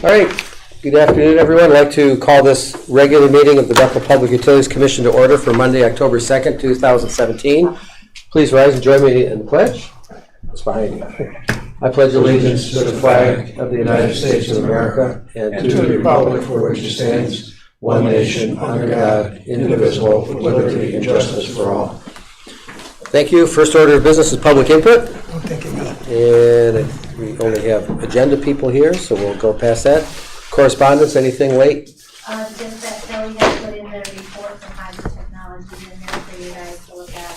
All right, good afternoon, everyone. I'd like to call this regular meeting of the Bethel Public Utilities Commission to order for Monday, October 2nd, 2017. Please rise and join me in the pledge. It's behind you. I pledge allegiance to the flag of the United States of America and to the republic for which it stands, one nation, under God, indivisible, with liberty and justice for all. Thank you. First order of business is public input. And we only have agenda people here, so we'll go past that. Correspondence, anything late? Just that Kelly has put in the report from Hydro Technologies in there for you guys to look at.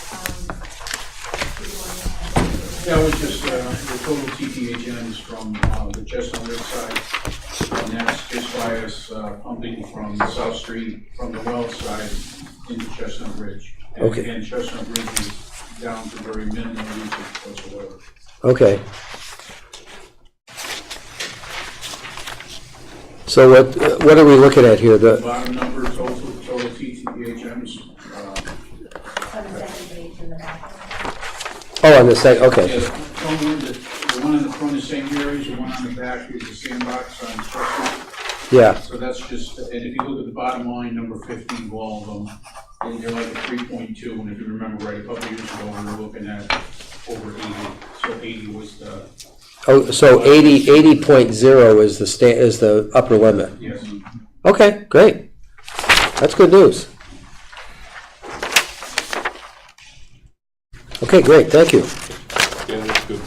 Yeah, we just, the total TTHN is from the Chestnut Ridge side, and that's just by us pumping from South Street, from the well side into Chestnut Ridge. And Okay. again, Chestnut Ridge is down to very minimal usage whatsoever. Okay. So what are we looking at here? The bottom number, total TTHMs. On the second page in the back. Oh, on the site, okay. Yeah, the one in the front is St. Mary's, the one on the back is the sandbox on Chestnut. Yeah, So that's just, and if you look at the bottom line, number 15 of all of them, and they're like a 3.2, and if you remember right, a couple of years ago, we were looking at over 80, so 80 was the, oh, so 80.0 is the upper limit. yes. Okay, great. That's good news. Okay, great, thank you. Yeah, that's good.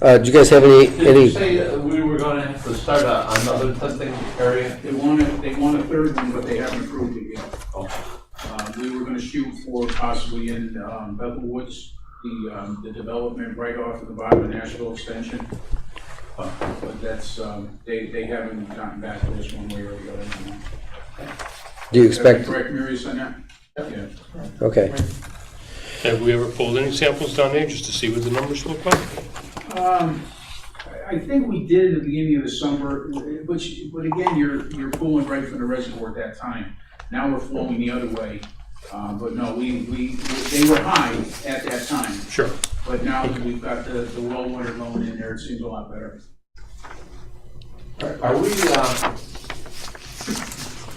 Do you guys have Did you any? say that we were gonna have to start another testing area? They want a third one, but they haven't approved it yet. Oh, We were gonna shoot for possibly in Bethel Woods, the development right off of the bottom of Nashville Extension. But that's, they haven't gotten back to us one way or the other. Do you Is that expect? correct, Mary, on that? Yeah. Okay. have we ever pulled any samples down there just to see what the numbers look like? I think we did at the beginning of the summer, but again, you're pulling right from the reservoir at that time. Now we're flowing the other way. But no, they were high at that time. Sure. But now that we've got the well water going in there, it seems a lot better. Are we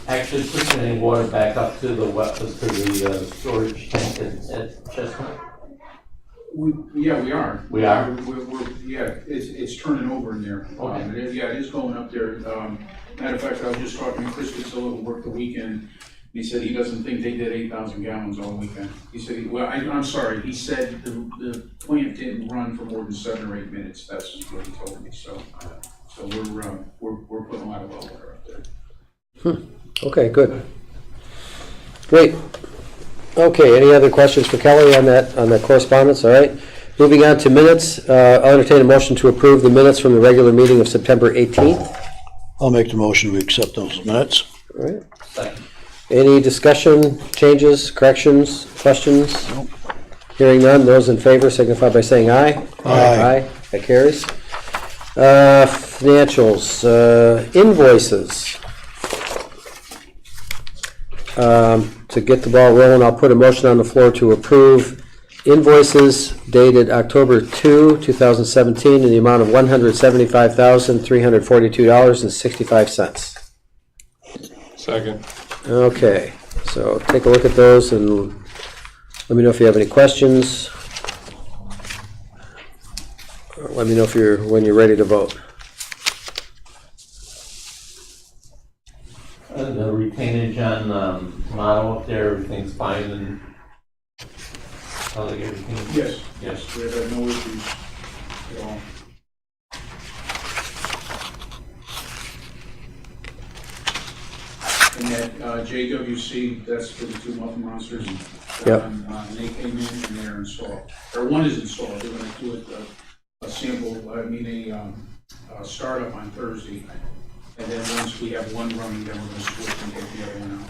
actually pushing any water back up to the storage tank at Chestnut? Yeah, we are. We are? Yeah, it's turning over in there. Okay. It is going up there. Matter of fact, I was just talking to Chris Cotillo, who worked the weekend. He said he doesn't think they did 8,000 gallons all weekend. He said, I'm sorry, he said the plant didn't run for more than 7 or 8 minutes. That's what he told me, so we're putting a lot of well water up there. Okay, good. Great. Okay, any other questions for Kelly on that correspondence? All right. Moving on to minutes, I'll entertain a motion to approve the minutes from the regular meeting of September 18th. I'll make the motion, we accept those minutes. All right. Second. Any discussion, changes, corrections, questions? Nope. Hearing none, those in favor signify by saying aye. Aye. That carries. Financials, invoices. To get the ball rolling, I'll put a motion on the floor to approve invoices dated October 2, 2017 in the amount of $175,342.65. Second. Okay, so take a look at those and let me know if you have any questions. Let me know when you're ready to vote. The retainage on Motto up there, everything's fine and sounds like everything. Yes, Yes. we have had no issues at all. And that JWC, that's for the 2 Muffin Monsters. Yep. And they came in and they're installed, or one is installed. They're going to do a sample, a startup on Thursday. And then once we have one running, then we're going to switch and get the other one out.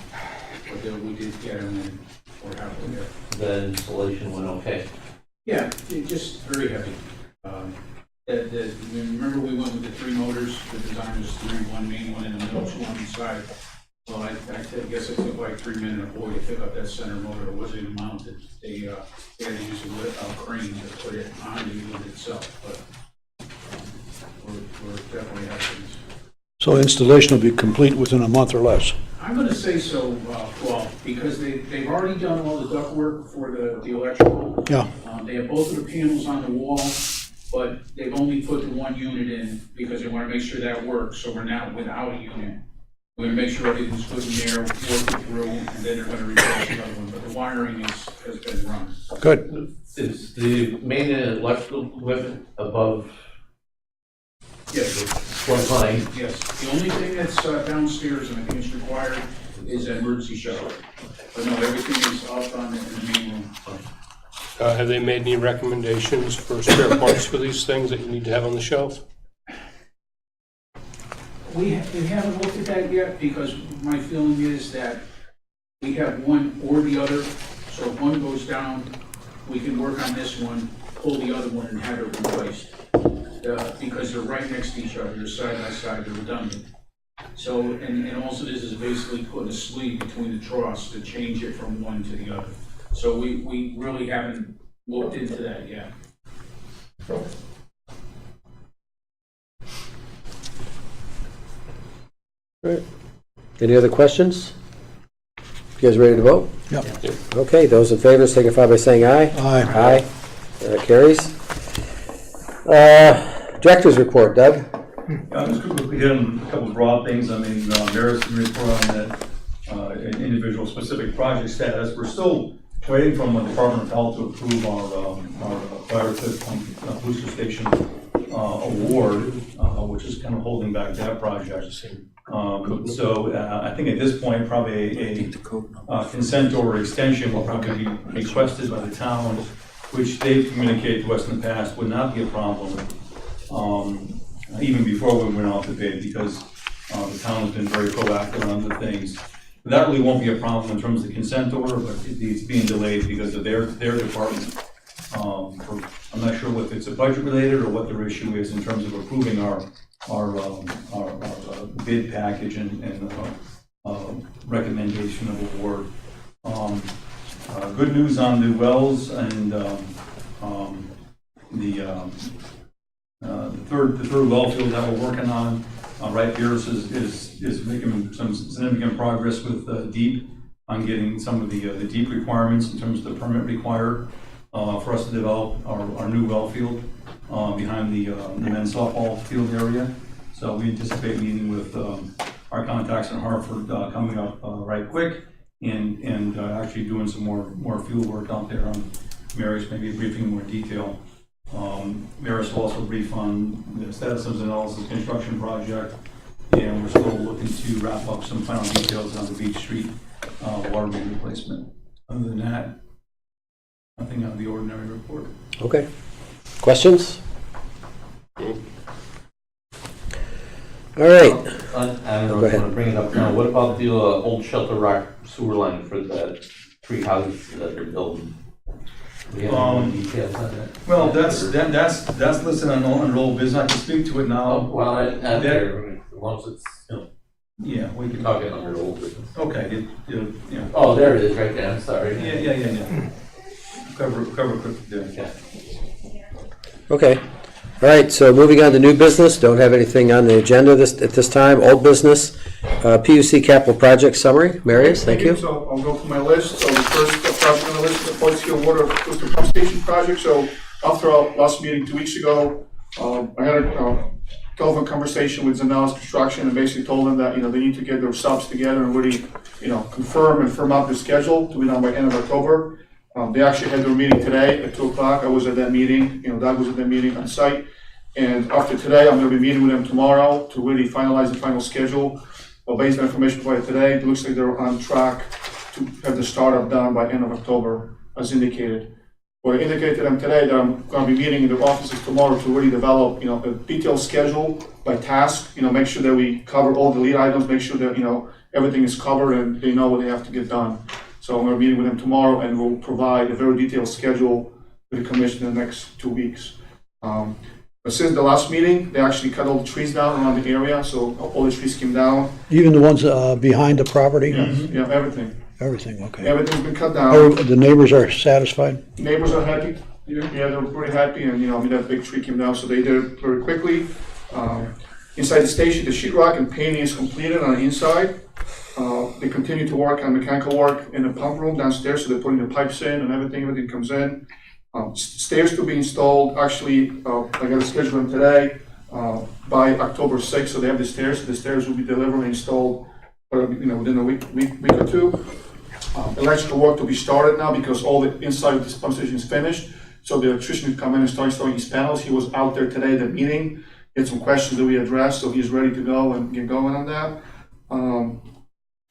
But then we did get them in, we're halfway there. The installation went okay. Yeah, just very heavy. Remember we went with the 3 motors, the design was 3, 1 main, 1 in the middle, 2 on each side. Well, I guess it took like 3 men and a boy to pick up that center motor. It wasn't even mounted. They had to use a crane to put it on the unit itself, but we're definitely happens. So installation will be complete within a month or less. I'm gonna say so, well, because they've already done all the ductwork for the electrical. Yeah. They have both of the panels on the wall, but they've only put the one unit in because they wanna make sure that works, so we're now without a unit. We're gonna make sure everything's good in there, work it through, and then they're gonna replace the other one, but the wiring has been run. Good. Is the main and electrical equipment above Yes, flood line? yes. The only thing that's downstairs, and I think it's required, is an emergency shower. But no, everything is up in the main room. Have they made any recommendations for spare parts for these things that you need to have on the shelf? We haven't looked at that yet, because my feeling is that we have one or the other, so if one goes down, we can work on this one, pull the other one and have it replaced. Because they're right next to each other, they're side by side, they're redundant. So, and also this is basically putting a sleeve between the troughs to change it from one to the other. So we really haven't looked into that yet. Right. Any other questions? You guys ready to vote? Yep. Okay, those in favor signify by saying aye. Aye. Aye. That carries. Director's report, Doug. I'm just going to hit on a couple of broad things. I mean, Maris can report on that individual specific project status. We're still waiting from the Department of Health to approve our fire pump booster station award, which is kind of holding back that project. So I think at this point, probably a consent or extension will probably be requested by the town, which they've communicated to us in the past would not be a problem, even before we went out to bid, because the town has been very proactive on other things. But that really won't be a problem in terms of the consent order, but it's being delayed because of their department. I'm not sure if it's a budget related or what their issue is in terms of approving our bid package and recommendation of award. Good news on the wells and the third well field that we're working on. Wright Pierce is making some significant progress with DEEP on getting some of the DEEP requirements in terms of the permit required for us to develop our new well field behind the men's softball field area. So we anticipate meeting with our contacts in Hartford coming up right quick and actually doing some more field work out there on Maris, maybe briefing in more detail. Maris will also brief on the status of the analysis construction project, and we're still looking to wrap up some final details on the Beach Street water main replacement. Other than that, nothing out of the ordinary report. Okay. Questions? All right. I don't know Go if ahead. you want to bring it up now. What about the old Shelter Rock sewer line for the 3 houses that they're building? Do we have any more details on that? Well, that's listed on old business. I can speak to it Oh, now. well, I there, once it's, Yeah, we can talking under old business. Okay, Oh, there it is, right there, I'm sorry. Yeah. Cover quick there. Okay. Okay. All right, so moving on to new business, don't have anything on the agenda at this time. Old business, PUC capital project summary. Marius, thank you. So I'll go through my list. So the first project on the list is the Forest Hill Water Booster Pump Station project. So after our last meeting 2 weeks ago, I had a telephone conversation with Zanellas Construction and basically told them that, they need to get their subs together and really, confirm and firm up the schedule to be done by end of October. They actually had their meeting today at 2 o'clock. I was at that meeting, Doug was at that meeting on site. And after today, I'm gonna be meeting with them tomorrow to really finalize the final schedule. Well, based on information provided today, it looks like they're on track to have the startup done by end of October, as indicated. What I indicated to them today, that I'm gonna be meeting in their offices tomorrow to really develop, a detailed schedule by task, make sure that we cover all the lead items, make sure that, everything is covered and they know what they have to get done. So I'm going to be meeting with them tomorrow, and we'll provide a very detailed schedule to the commission in the next 2 weeks. But since the last meeting, they actually cut all the trees down around the area, so all the trees came down. Even the ones behind the property? Yeah, everything. Everything, okay. Everything's been cut down. The neighbors are satisfied? Neighbors are happy. Yeah, they're pretty happy, and that big tree came down, so they did it very quickly. Inside the station, the sheetrock and painting is completed on the inside. They continue to work on mechanical work in the pump room downstairs, so they're putting the pipes in and everything comes in. Stairs to be installed, actually, I got to schedule them today, by October 6th, so they have the stairs will be delivered and installed, within a week or two. Electrical work to be started now because all the inside of this pump station is finished, so the electrician will come in and start installing these panels. He was out there today at the meeting, had some questions that we addressed, so he's ready to go and get going on that.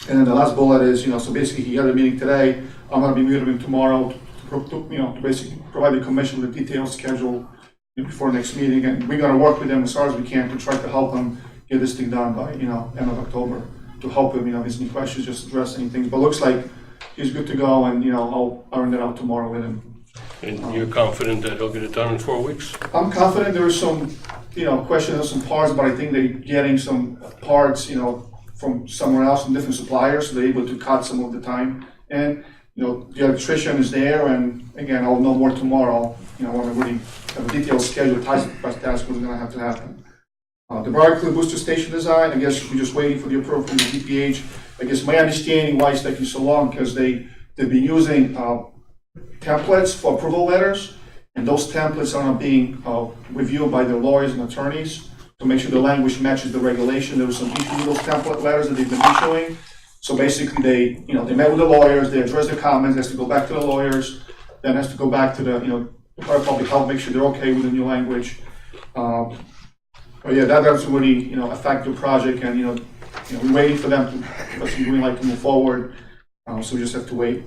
And then the last bullet is, so basically he had a meeting today. I'm gonna be meeting with him tomorrow to basically provide the commission with a detailed schedule before next meeting. And we're gonna work with them as hard as we can to try to help them get this thing done by, end of October. To help him, if there's any questions, just address anything. But looks like he's good to go, and, I'll iron that out tomorrow with him. And you're confident that he'll get it done in 4 weeks? I'm confident there was some, questions on some parts, but I think they're getting some parts, from somewhere else, from different suppliers, so they're able to cut some of the time. And, the electrician is there, and again, I'll know more tomorrow, when I really have a detailed schedule, task by task, what's gonna have to happen. The Briarcliff booster station design, I guess we're just waiting for the approval from the DPH. I guess my understanding why it's taking so long, because they've been using, templates for approval letters, and those templates are not being reviewed by their lawyers and attorneys to make sure the language matches the regulation. There was some issue with those template letters that they've been issuing. So basically they met with the lawyers, they addressed the comments, has to go back to the lawyers, then has to go back to the, Department of Public Health, make sure they're okay with the new language. But yeah, that doesn't really, affect the project, and, we're waiting for them to, for some green light to move forward, so we just have to wait.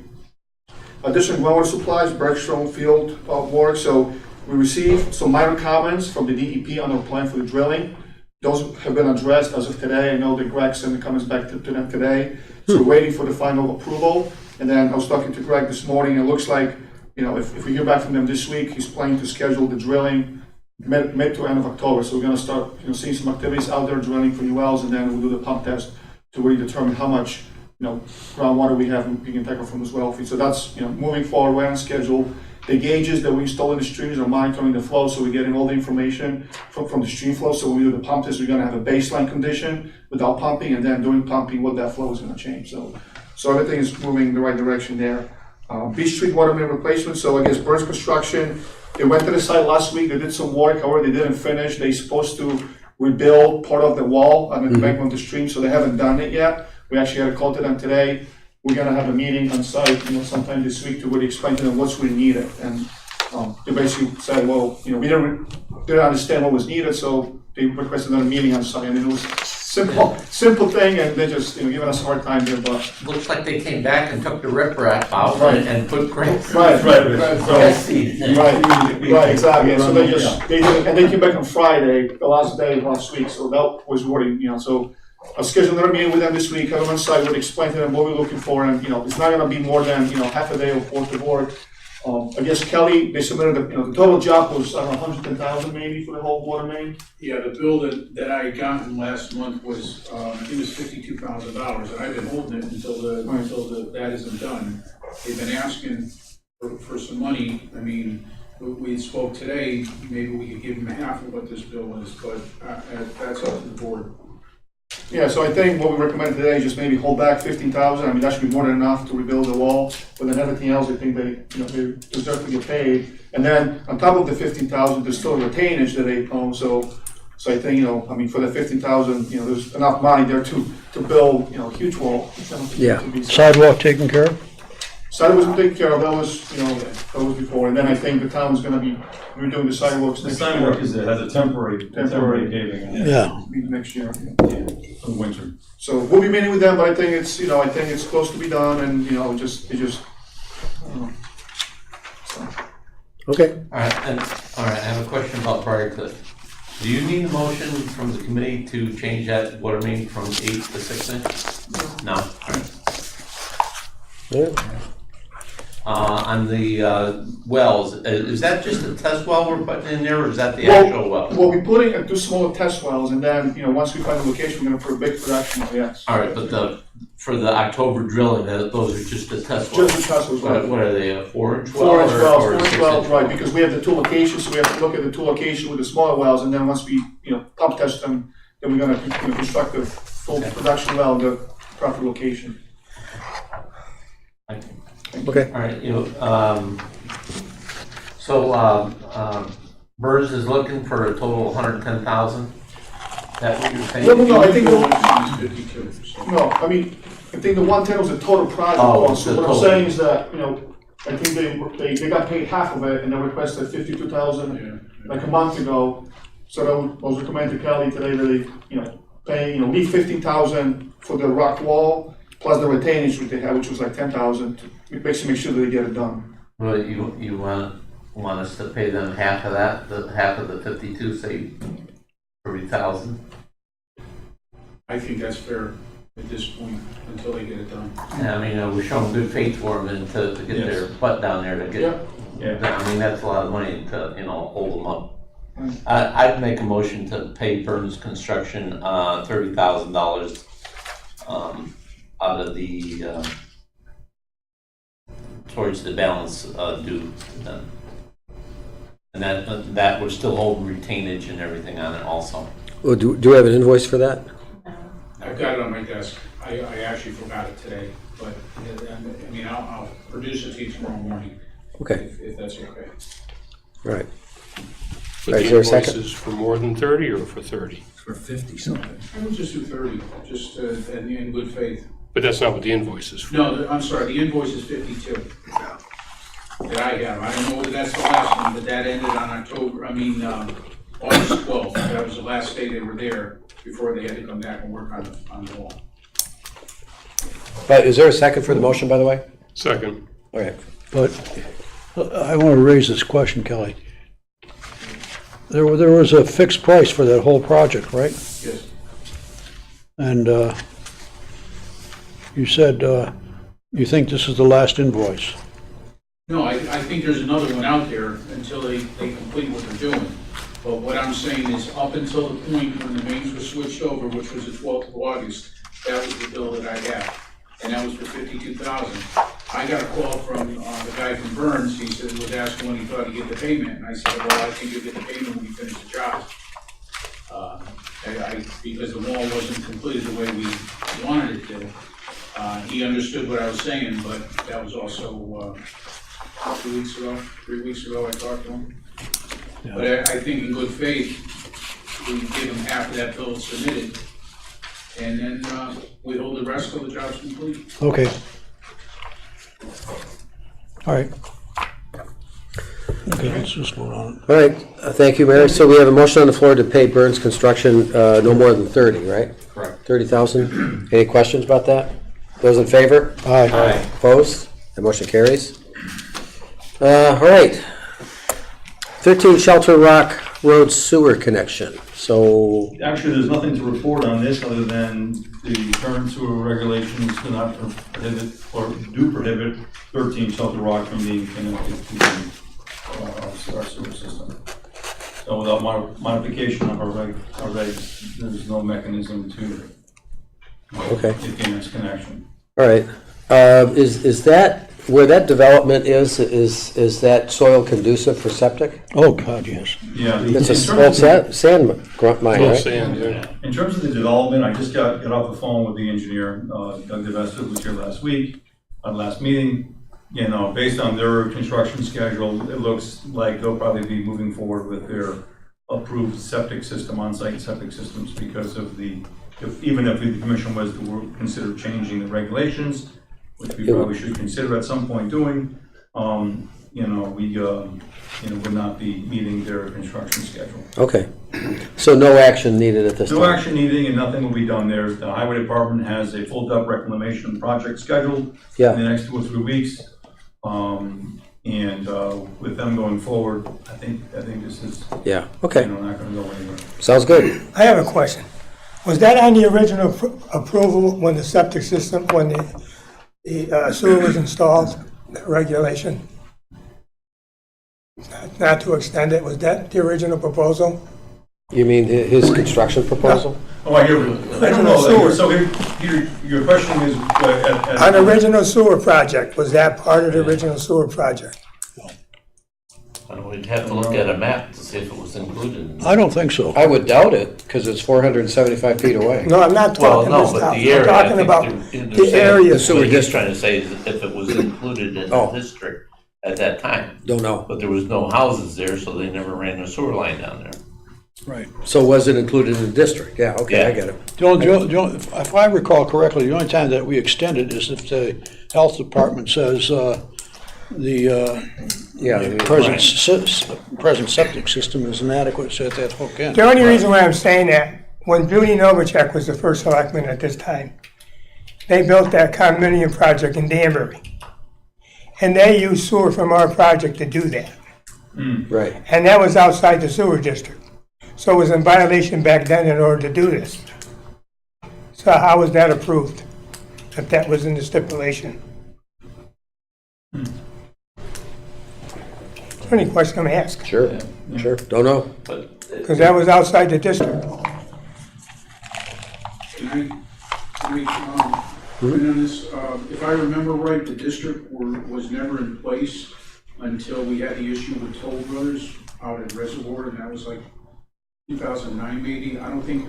Additional groundwater supplies, Bergstrom Field work, so we received some minor comments from the DEP on our plan for the drilling. Those have been addressed as of today. I know that Greg sent the comments back to them today, so we're waiting for the final approval. And then I was talking to Greg this morning, it looks like, if we hear back from them this week, he's planning to schedule the drilling mid to end of October. So we're gonna start, seeing some activities out there, drilling for new wells, and then we'll do the pump test to really determine how much, groundwater we have and we can take it from this well feed. So that's, moving forward, we're on schedule. The gauges that we install in the streams are monitoring the flow, so we're getting all the information from the stream flow. So when we do the pump test, we're gonna have a baseline condition without pumping, and then during pumping, what that flow is gonna change. So everything is moving in the right direction there. Beach Street water main replacement, so I guess Burns Construction, they went to the site last week, they did some work, however, they didn't finish. They're supposed to rebuild part of the wall on the embankment of the stream, so they haven't done it yet. We actually had a call to them today. We're gonna have a meeting on site, sometime this week to really explain to them what's really needed. And they basically said, well, we didn't understand what was needed, so they requested another meeting on site. I mean, it was simple thing, and they just, giving us a hard time here, but. Looks like they came back and took the riprap out Right. and put grass. Right. Grass seed. Right, exactly. And so they did, and they came back on Friday, the last day of last week, so that was worrying, so. I'll schedule another meeting with them this week. Have them on site, would explain to them what we're looking for, and, it's not gonna be more than, half a day of worth of work. I guess Kelly, they submitted, the total job was, I don't know, 110,000 maybe for the whole water main. Yeah, the bill that I gotten last month was, I think it was $52,000, and I've been holding it until that isn't done. They've been asking for some money. I mean, we spoke today, maybe we could give them half of what this bill is, but that's up to the board. Yeah, so I think what we recommend today is just maybe hold back 15,000. I mean, that should be more than enough to rebuild the wall. But then everything else, I think they deserve to get paid. And then on top of the 15,000, there's still a retainage that they own. So I think, for the 15,000, there's enough money there to build, a huge wall. Yeah. Sidewalk taken care of? Sidewalks was taken care of. That was, that was before. And then I think the town's gonna be redoing the sidewalks The next sidewalk year. has a temporary paving on it Yeah. Next year. for the winter. So we'll be meeting with them, but I think it's close to be done, and, it just, I don't know. So. Okay. All right, I have a question about Briarcliff. Do you need a motion from the committee to change that water main from 8 to 6 inch? No. All right. Yeah. On the wells, is that just a test well we're putting in there, or is that the Well- actual well? Well, we're putting 2 smaller test wells, and then, once we find the location, we're gonna put a big production well, yes. All right, but for the October drilling, those are just the test wells? Just the test wells, right. What are they, a 4-inch well? 4-inch wells, or a 4-inch wells, 6-inch right, well? because we have the 2 locations, so we have to look at the 2 locations with the smaller wells, and then once we, pump test them, then we're gonna construct a full production well in the proper location. Okay. All right, Burns is looking for a total of 110,000? That what you're saying? No, I think The the- one is 52, so. No, I mean, I think the 110 was the total project Oh, cost. So the what I'm total. saying is that, I think they got paid half of it and they requested 52,000 Yeah. like a month ago. So I was recommending to Kelly today that they, pay, leave 15,000 for the rock wall plus the retainage which they had, which was like 10,000. It makes make sure that they get it done. Well, you want us to pay them half of that, half of the 52, say 30,000? I think that's fair at this point, until they get it done. Yeah, I mean, we're showing good faith for them and to get their butt down there to get, Yeah. I mean, that's a lot of money to, hold them up. I'd make a motion to pay Burns Construction, $30,000, out of the, towards the balance, due to them. And that we're still holding retainage and everything on it also. Well, do we have an invoice for that? I've got it on my desk. I actually forgot it today, but, I mean, I'll produce it to you tomorrow morning, Okay, if that's okay. all right. But Right, the is there a second? invoices for more than 30 or for 30? I would just do 30, just in good faith. But that's not what the invoice is for. No, I'm sorry, the invoice is 52 that I have. I don't know whether that's the last one, but that ended on August 12th. That was the last day they were there before they had to come back and work on the wall. But is there a second for the motion, by the way? Second. All right. But I want to raise this question, Kelly. There was a fixed price for that whole project, right? Yes. And you said you think this is the last invoice. No, I think there's another one out there until they complete what they're doing. But what I'm saying is, up until the point when the mains were switched over, which was the 12th of August, that was the bill that I had, and that was for 52,000. I got a call from the guy from Burns. He said, was asking when he thought he'd get the payment, and I said, well, I think you'll get the payment when you finish the job. Because the wall wasn't completed the way we wanted it to. He understood what I was saying, but that was also 2 weeks ago, 3 weeks ago, I talked to him. But I think in good faith, we give him half of that bill submitted, and then we hold the rest till the job's complete. Okay. All right. Okay, let's just vote on All right, thank you, Mary. So we have a motion on the floor to pay Burns Construction no more than 30, right? Correct. 30,000. Any questions about that? Those in favor? it. Aye. Opposed? The motion carries. All right. 13 Shelter Rock Road Sewer Connection. So, Actually, there's nothing to report on this other than the current sewer regulations do not prohibit or do prohibit 13 Shelter Rock from being connected to our sewer system. So without modification of our regs, there's no mechanism to get the next connection. all right. Is that, where that development is that soil conducive for septic? Oh, God, yes. Yeah. It's in a old terms of- sand grunt mine, Well, right? sand, yeah. In terms of the development, I just got off the phone with the engineer, Doug DeVesta, who was here last week, last meeting. Based on their construction schedule, it looks like they'll probably be moving forward with their approved septic system, on-site septic systems, because of even if the commission was to consider changing the regulations, which we probably should consider at some point doing, we would not be meeting their construction schedule. Okay. So no action needed at this time? No action needed and nothing will be done there. The highway department has a full depth reclamation project scheduled Yeah. in the next 2 or 3 weeks. With them going forward, I think this is, Yeah, okay. not gonna go anywhere. Sounds good. I have a question. Was that on the original approval when the septic system, when the sewer was installed, the regulation? Not to extend it, was that the original proposal? You mean his construction proposal? Oh, I hear you. I don't know. So your question is, An original sewer project, was that part of the original sewer project? We'd have to look at a map to see if it was included. I don't think so. I would doubt it, because it's 475 feet away. No, I'm not Well, talking no, this but house. the I'm area, I talking think about they're the saying- area. sewer What he's district. trying to say is if it was included in the Oh. district at that time. Don't know. But there was no houses there, so they never ran a sewer line down there. Right. So was it included in the district? Yeah, okay, I Yeah. get it. If I recall correctly, the only time that we extend it is if the health department says Yeah, I mean, present septic system is inadequate, so that hook in. The only reason why I'm saying that, when Judy Novacek was the first selectman at this time, they built that condominium project in Danbury. And they used sewer from our project to do that. right. And that was outside the sewer district. So it was in violation back then in order to do this. So how was that approved? If that was in the stipulation? Any question I'm asking? Sure, sure. Don't know. But Because that was outside the district. Can I comment on this? If I remember right, the district was never in place until we had the issue with Toll Brothers out at Reservoir, and that was like 2009 maybe. I don't think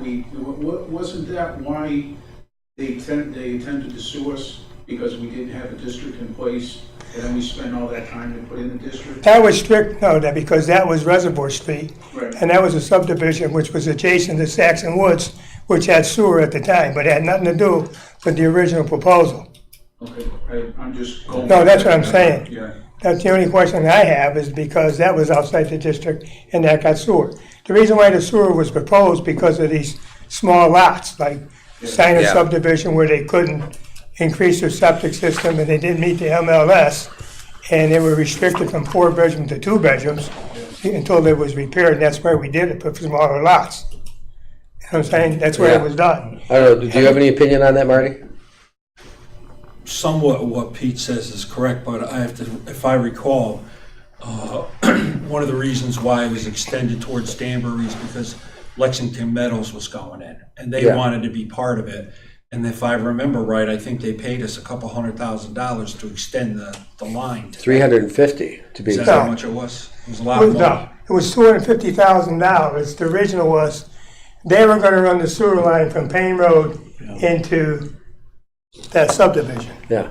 wasn't that why they attempted to sue us? Because we didn't have a district in place, and then we spent all that time to put in the district? That was strict, no, that because that was Reservoir Street. Right. And that was a subdivision which was adjacent to Saxon Woods, which had sewer at the time, but it had nothing to do with the original proposal. Okay, I'm just going. No, that's what I'm saying. Yeah. That's the only question I have, is because that was outside the district and that got sewer. The reason why the sewer was proposed, because of these small lots, like Steiner Yeah. subdivision, where they couldn't increase their septic system and they didn't meet the MLS, and they were restricted from 4 bedrooms to 2 bedrooms until it was repaired, and that's why we did it, for smaller lots. You know what I'm saying? That's where it Yeah. was done. I don't know, do you have any opinion on that, Marty? Somewhat what Pete says is correct, but I have to, if I recall, one of the reasons why it was extended towards Danbury is because Lexington Meadows was going in, and they Yeah. wanted to be part of it. And if I remember right, I think they paid us $200,000 to extend the line. 350 to be Is that exact. how much it was? It was a lot more. No, it was $250,000. The original was, they were gonna run the sewer line from Payne Road into that subdivision. Yeah,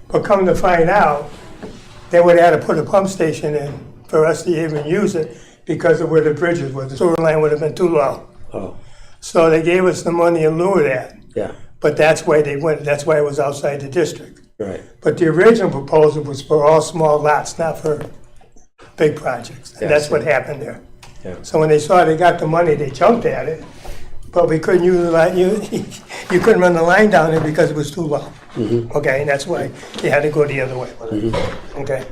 But come to find out, they would have had to put a pump station in for us to even use it because of where the bridges were. The sewer line would have been too low. oh, So they gave us the money in lieu of that. yeah, But that's why they went, that's why it was outside the district. right. But the original proposal was for all small lots, not for big projects. Yeah, And that's I see. what happened there. Yeah. So when they saw they got the money, they jumped at it. But we couldn't use the line, you couldn't run the line down there because it was too low. Mm-hmm. Okay, and that's why you had to go the other way. Okay.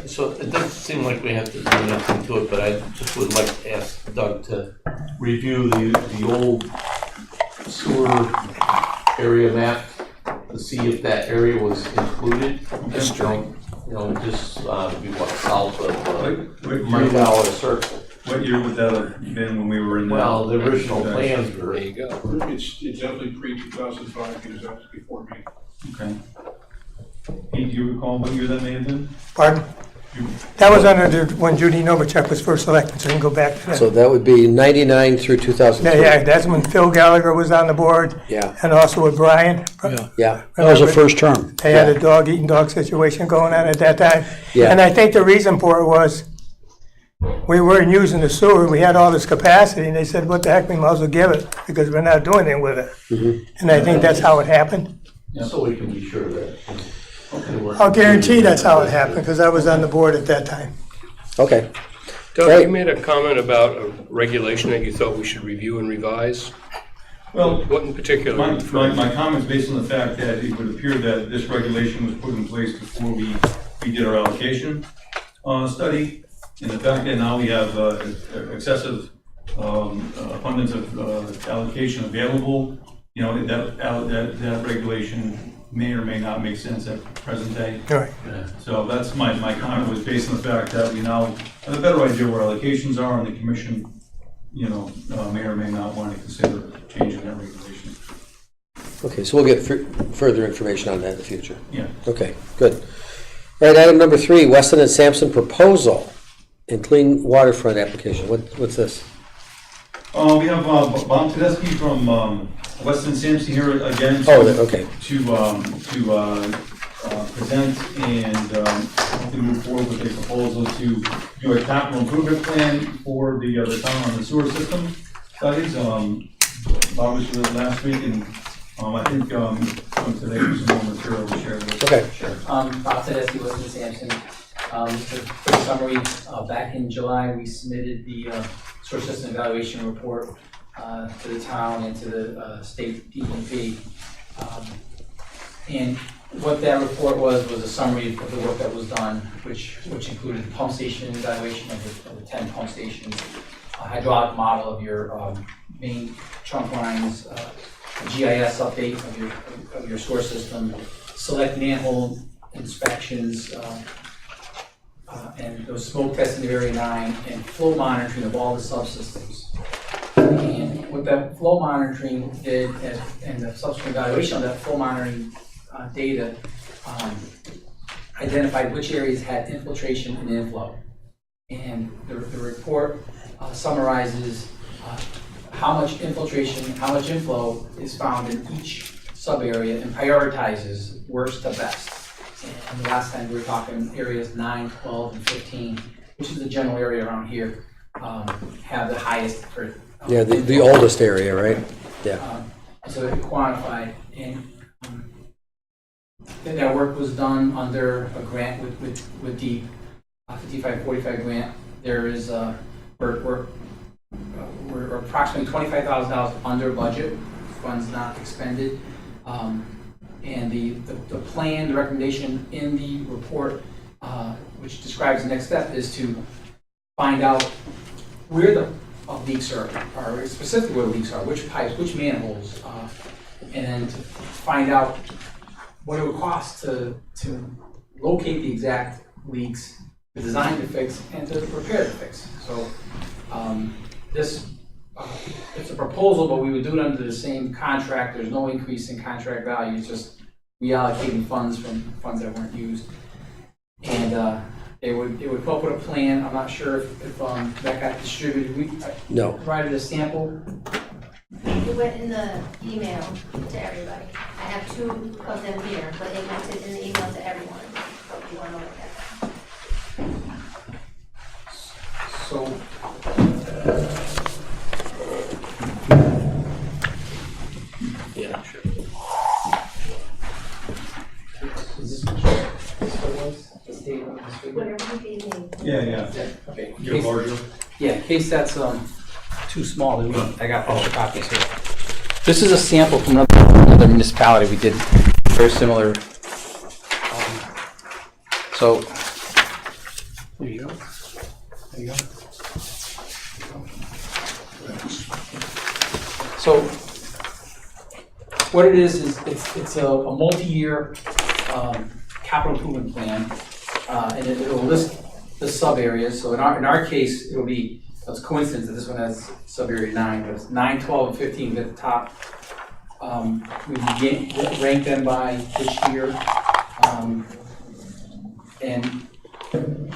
So it doesn't seem like we have to do anything to it, but I just would like to ask Doug to review the old sewer area map to see if that area was included. You know, just be what, south of $3 Circle. What year would that have been when we were in? Well, the original plans There were, you go. It's definitely pre-2005, because that was before me. Okay. Pete, do you recall what year that may have been? Pardon? That was under when Judy Novacek was first elected, so you can go back to that. So that would be 99 through 2003. Yeah, that's when Phil Gallagher was on the board. Yeah. And also with Brian. Yeah. Yeah, That was the first term. They had a dog-eating dog situation going on at that time. Yeah. And I think the reason for it was, we weren't using the sewer, we had all this capacity, and they said, what the heck, we might as well give it, because we're not doing anything with it. And I think that's how it happened. so we can be sure that. I'll guarantee that's how it happened, because I was on the board at that time. okay. Doug, Right. you made a comment about a regulation that you thought we should review and revise. Well, What in particular? my comment's based on the fact that it would appear that this regulation was put in place before we did our allocation study. And the fact that now we have excessive abundance of allocation available, you know, that regulation may or may not make sense at present day. All right. So that's my comment was based on the fact that we now have a better idea where allocations are, and the commission, you know, may or may not want to consider changing that regulation. Okay, so we'll get further information on that in the future. Yeah. Okay, good. All right, item number 3, Weston and Sampson proposal. and clean waterfront application. What's this? We have Bob Tedeschi from Weston Sampson here again. Okay. To present and hopefully move forward with a proposal to do a capital improvement plan for the town on the sewer system studies. Bob was here last week, and I think from today there's some more material to share with. Okay. Sure. Bob Tedeschi, Weston Sampson. Just a quick summary, back in July, we submitted the sewer system evaluation report to the town and to the state DEP. And what that report was a summary of the work that was done, which included the pump station evaluation of the 10 pump stations, a hydraulic model of your main trunk lines, a GIS update of your sewer system, select manhole inspections, and those smoke tests in Area 9, and flow monitoring of all the subsystems. And what that flow monitoring did, and the subsequent evaluation of that flow monitoring data, identified which areas had infiltration and inflow. And the report summarizes how much infiltration, how much inflow is found in each sub-area and prioritizes worst to best. And the last time we were talking areas 9, 12, and 15, which is the general area around here, have the highest for Yeah, the oldest area, right? Yeah. so it quantified, and that work was done under a grant with DEEP, 5545 grant. There is we're approximately $25,000 under budget, funds not expended. And the plan, the recommendation in the report, which describes the next step, is to find out where the leaks are, or specifically where the leaks are, which pipes, which manholes, and then to find out what it would cost to locate the exact leaks, to design the fix, and to prepare the fix. So this it's a proposal, but we would do it under the same contract. There's no increase in contract value. It's just reallocating funds from funds that weren't used. And it would come up with a plan. I'm not sure if that got distributed. We No. provided a sample. It went in the email to everybody. I have 2 of them here, but it went in the email to everyone. If you want to look at that. So Yeah, sure. is this what was? This table, this figure? Whatever you gave me. Yeah. Okay. in You're case- larger. Yeah, in case that's too small, then I got extra copies here. This is a sample from another municipality we did very similar. So there you go. There you go. So what it is it's a multi-year capital improvement plan, and it'll list the sub areas. So in our case, it'll be, it's a coincidence that this one has sub area 9, but it's 9, 12, and 15 at the top. We rank them by this year, and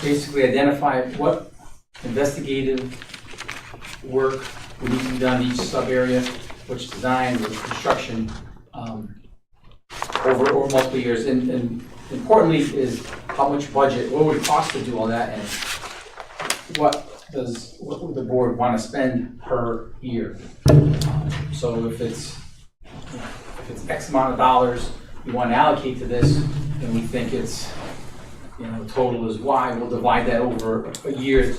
basically identify what investigative work would need to be done in each sub area, which design, which construction, over multiple years. And importantly is how much budget, what would it cost to do all that, and what would the board want to spend per year? So if it's X amount of dollars we want to allocate to this, and we think it's, the total is Y, we'll divide that over a year,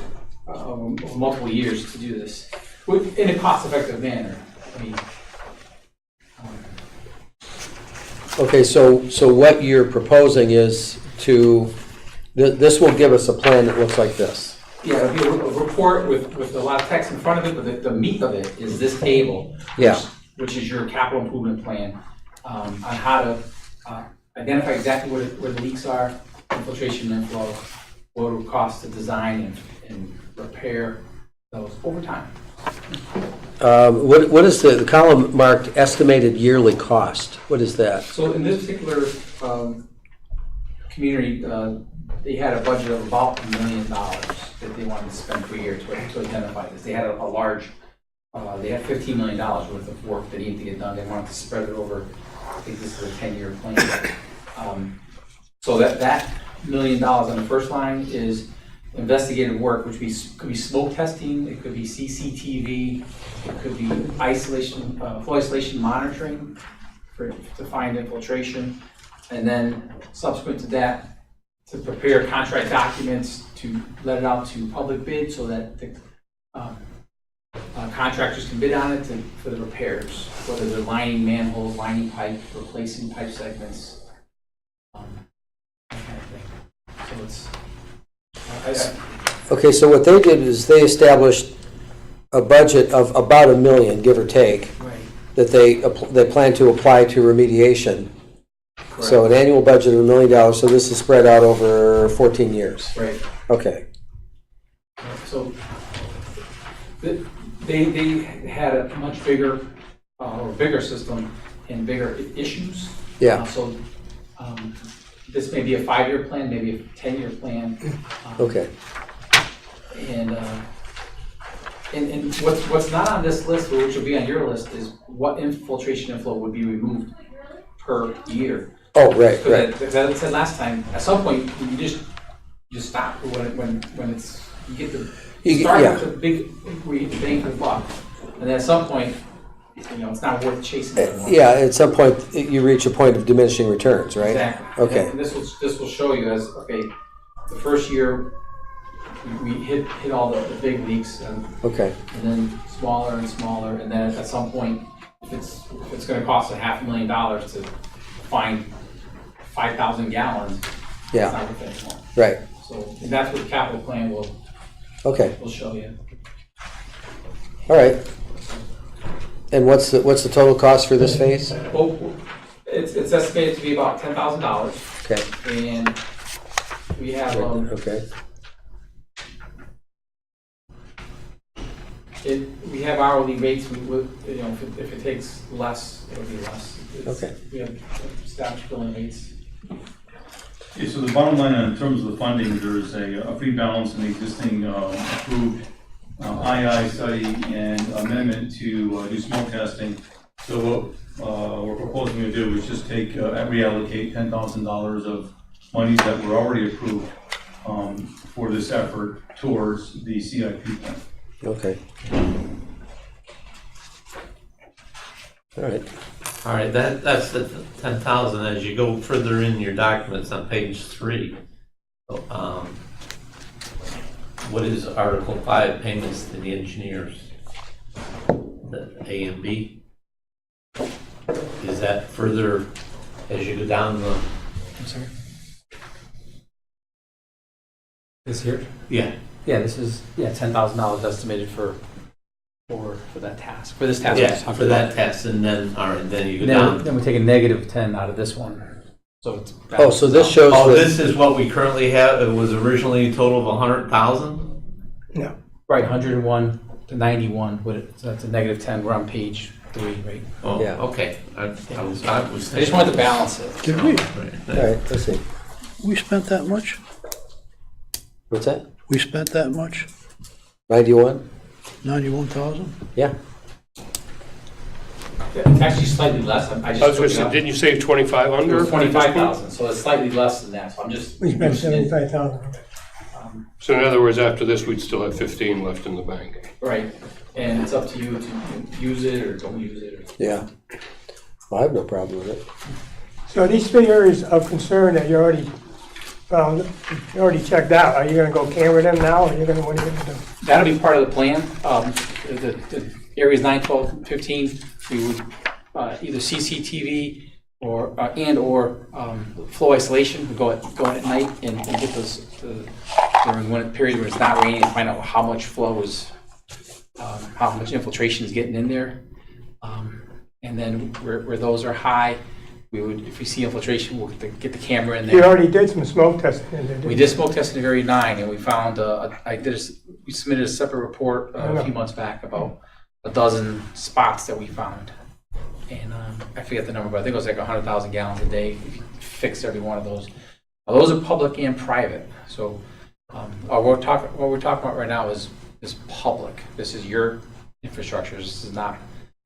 over multiple years to do this in a cost-effective manner. I mean, Okay, so what you're proposing is this will give us a plan that looks like this. yeah, it'll be a report with a lot of text in front of it, but the meat of it is this table. Yeah. Which is your capital improvement plan, on how to identify exactly where the leaks are, infiltration and inflow, what it would cost to design and repair those over time. What is the column marked estimated yearly cost? What is that? So in this particular community, they had a budget of about $1 million that they wanted to spend per year to identify this. They had a large, they had $15 million worth of work that needed to get done. They wanted to spread it over, I think this is a 10-year plan. So that $1 million on the first line is investigative work, which could be smoke testing, it could be CCTV, it could be isolation, flow isolation monitoring to find infiltration, and then subsequent to that, to prepare contract documents to let it out to public bid so that the contractors can bid on it for the repairs, whether they're lining manholes, lining pipe, replacing pipe segments, that kind of thing. So it's, Okay, so what they did is they established a budget of about $1 million, give or take, right. that they plan to apply to remediation. So an annual budget of $1 million, so this is spread out over 14 years. Right. Okay, So they had a much bigger, or bigger system and bigger issues. yeah, So this may be a 5-year plan, maybe a 10-year plan. okay, And what's not on this list, which will be on your list, is what infiltration inflow would be removed per year. oh, right, right, Because as I said last time, at some point, you just stop when it's, you get the, start yeah. with the big, where you get the bang for the buck. And then at some point, it's not worth chasing anymore. Yeah, at some point, you reach a point of diminishing returns, right? Exactly. Okay. And this will show you as, okay, the first year, we hit all the big leaks, and Okay, then smaller and smaller, and then at some point, if it's gonna cost $500,000 to find 5,000 gallons, it's yeah, not worth it anymore. right, So, and that's what the capital plan will okay, show you. all right. And what's the total cost for this phase? Well, it's estimated to be about $10,000, Okay, and we have, okay, we have hourly rates, we would, if it takes less, it'll be less. Okay. We have established billing rates. Okay, so the bottom line in terms of the funding, there's a free balance in the existing approved II study and amendment to do smoke testing. So what we're proposing to do is just reallocate $10,000 of monies that were already approved for this effort towards the CIP plan. okay. All right, All right, that's the 10,000. As you go further in your documents on page 3, what is Article 5, payments to the engineers? The A and B? Is that further as you go down the, I'm sorry? This here? yeah, Yeah, this is, $10,000 estimated for that task, for this task. yeah, for that test, and then, all right, then you go Then down. we take a -10 out of this one, so it's. oh, so this shows Oh, that, this is what we currently have. It was originally a total of 100,000? No. Right, 101 to 91, so that's a -10, we're on page 3, right? Oh, Yeah. okay. I was I just wanted to balance it. Did we? all right, let's see. We spent that much? What's that? We spent that much? 91? 91,000? Yeah, It's actually slightly less, I I was just gonna took it say, out. didn't you say 25 under? It was 25,000, so it's slightly less than that, so I'm just. We spent 75,000. So in other words, after this, we'd still have 15 left in the bank. Right, and it's up to you to use it or don't use it. yeah. Well, I have no problem with it. So these 3 areas of concern that you already found, you already checked out, are you gonna go camera them now, or what are you gonna do? That'll be part of the plan. The areas 9, 12, 15, we would either CCTV or flow isolation. We go in at night and get those during one period where it's not raining and find out how much flow is, how much infiltration is getting in there. And then where those are high, we would, if we see infiltration, we'll get the camera in there. You already did some smoke testing, didn't you? We did smoke testing in area 9, and we found, we submitted a separate report a few months back about a dozen spots that we found. And I forget the number, but I think it was like 100,000 gallons a day if you fixed every one of those Those are public and private, so what we're talking about right now is public. This is your infrastructure, this is not,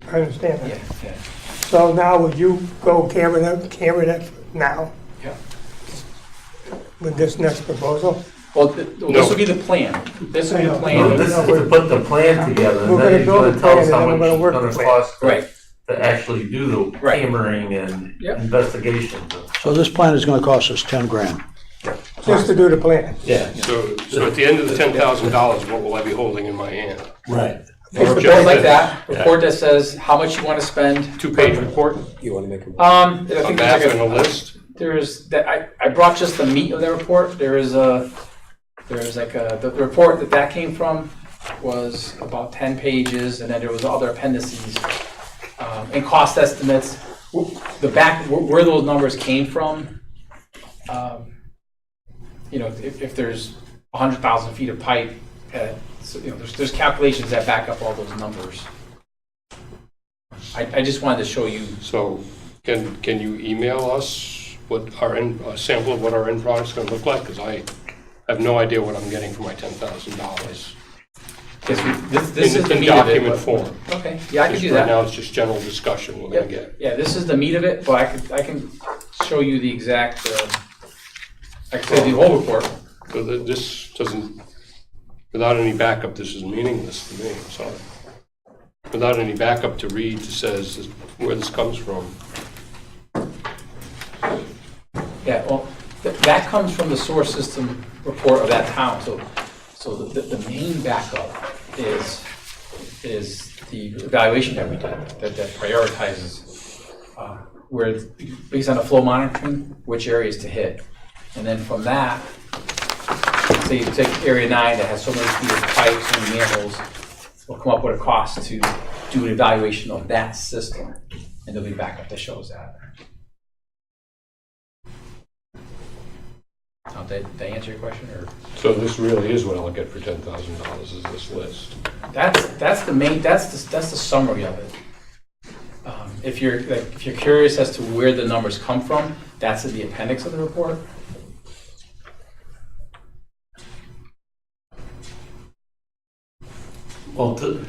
I understand that. yeah. So now would you go camera that now Yeah. with this next proposal? Well, this will be the plan. This will be the No, plan. this is to put the plan together, and We're gonna then he's build gonna the tell us plan, how and then much we're it's gonna work gonna the plan. cost Right. to actually do the Right. hammering and Yep. investigations. So this plan is gonna cost us 10 grand. Just to do the plan? Yeah, So at the end of the $10,000, what will I be holding in my hand? right. A report like that, report that says how much you want to spend. Two-page report, You want to make a, I a think map there's and a like list? there's that, I brought just the meat of the report. There's the report that came from was about 10 pages, and then there was other appendices, and cost estimates. The back, where those numbers came from, you know, if there's 100,000 feet of pipe, so, you know, there's calculations that back up all those numbers. I just wanted to show you. So can you email us what a sample of what our end product's gonna look like? Because I have no idea what I'm getting for my $10,000. This is the In meat of it. document but- form. Okay, yeah, I can Just do Right that. now, it's just general discussion we're gonna Yeah, get. yeah, this is the meat of it, but I can show you the exact, I can say the whole report. So that this doesn't, without any backup, this is meaningless to me, I'm sorry. Without any backup to read that says where this comes from. Yeah, well, that comes from the sewer system report of that town, so the main backup is the evaluation that we did, that prioritizes, where, based on the flow monitoring, which areas to hit. And then from that, say you take area 9 that has so many feet of pipes and manholes, we'll come up with a cost to do an evaluation of that system, and there'll be backup that shows that. Did I answer your question, or? So this really is what I'll get for $10,000 is this list. That's the main, that's the summary of it. If you're curious as to where the numbers come from, that's in the appendix of the report. Well, to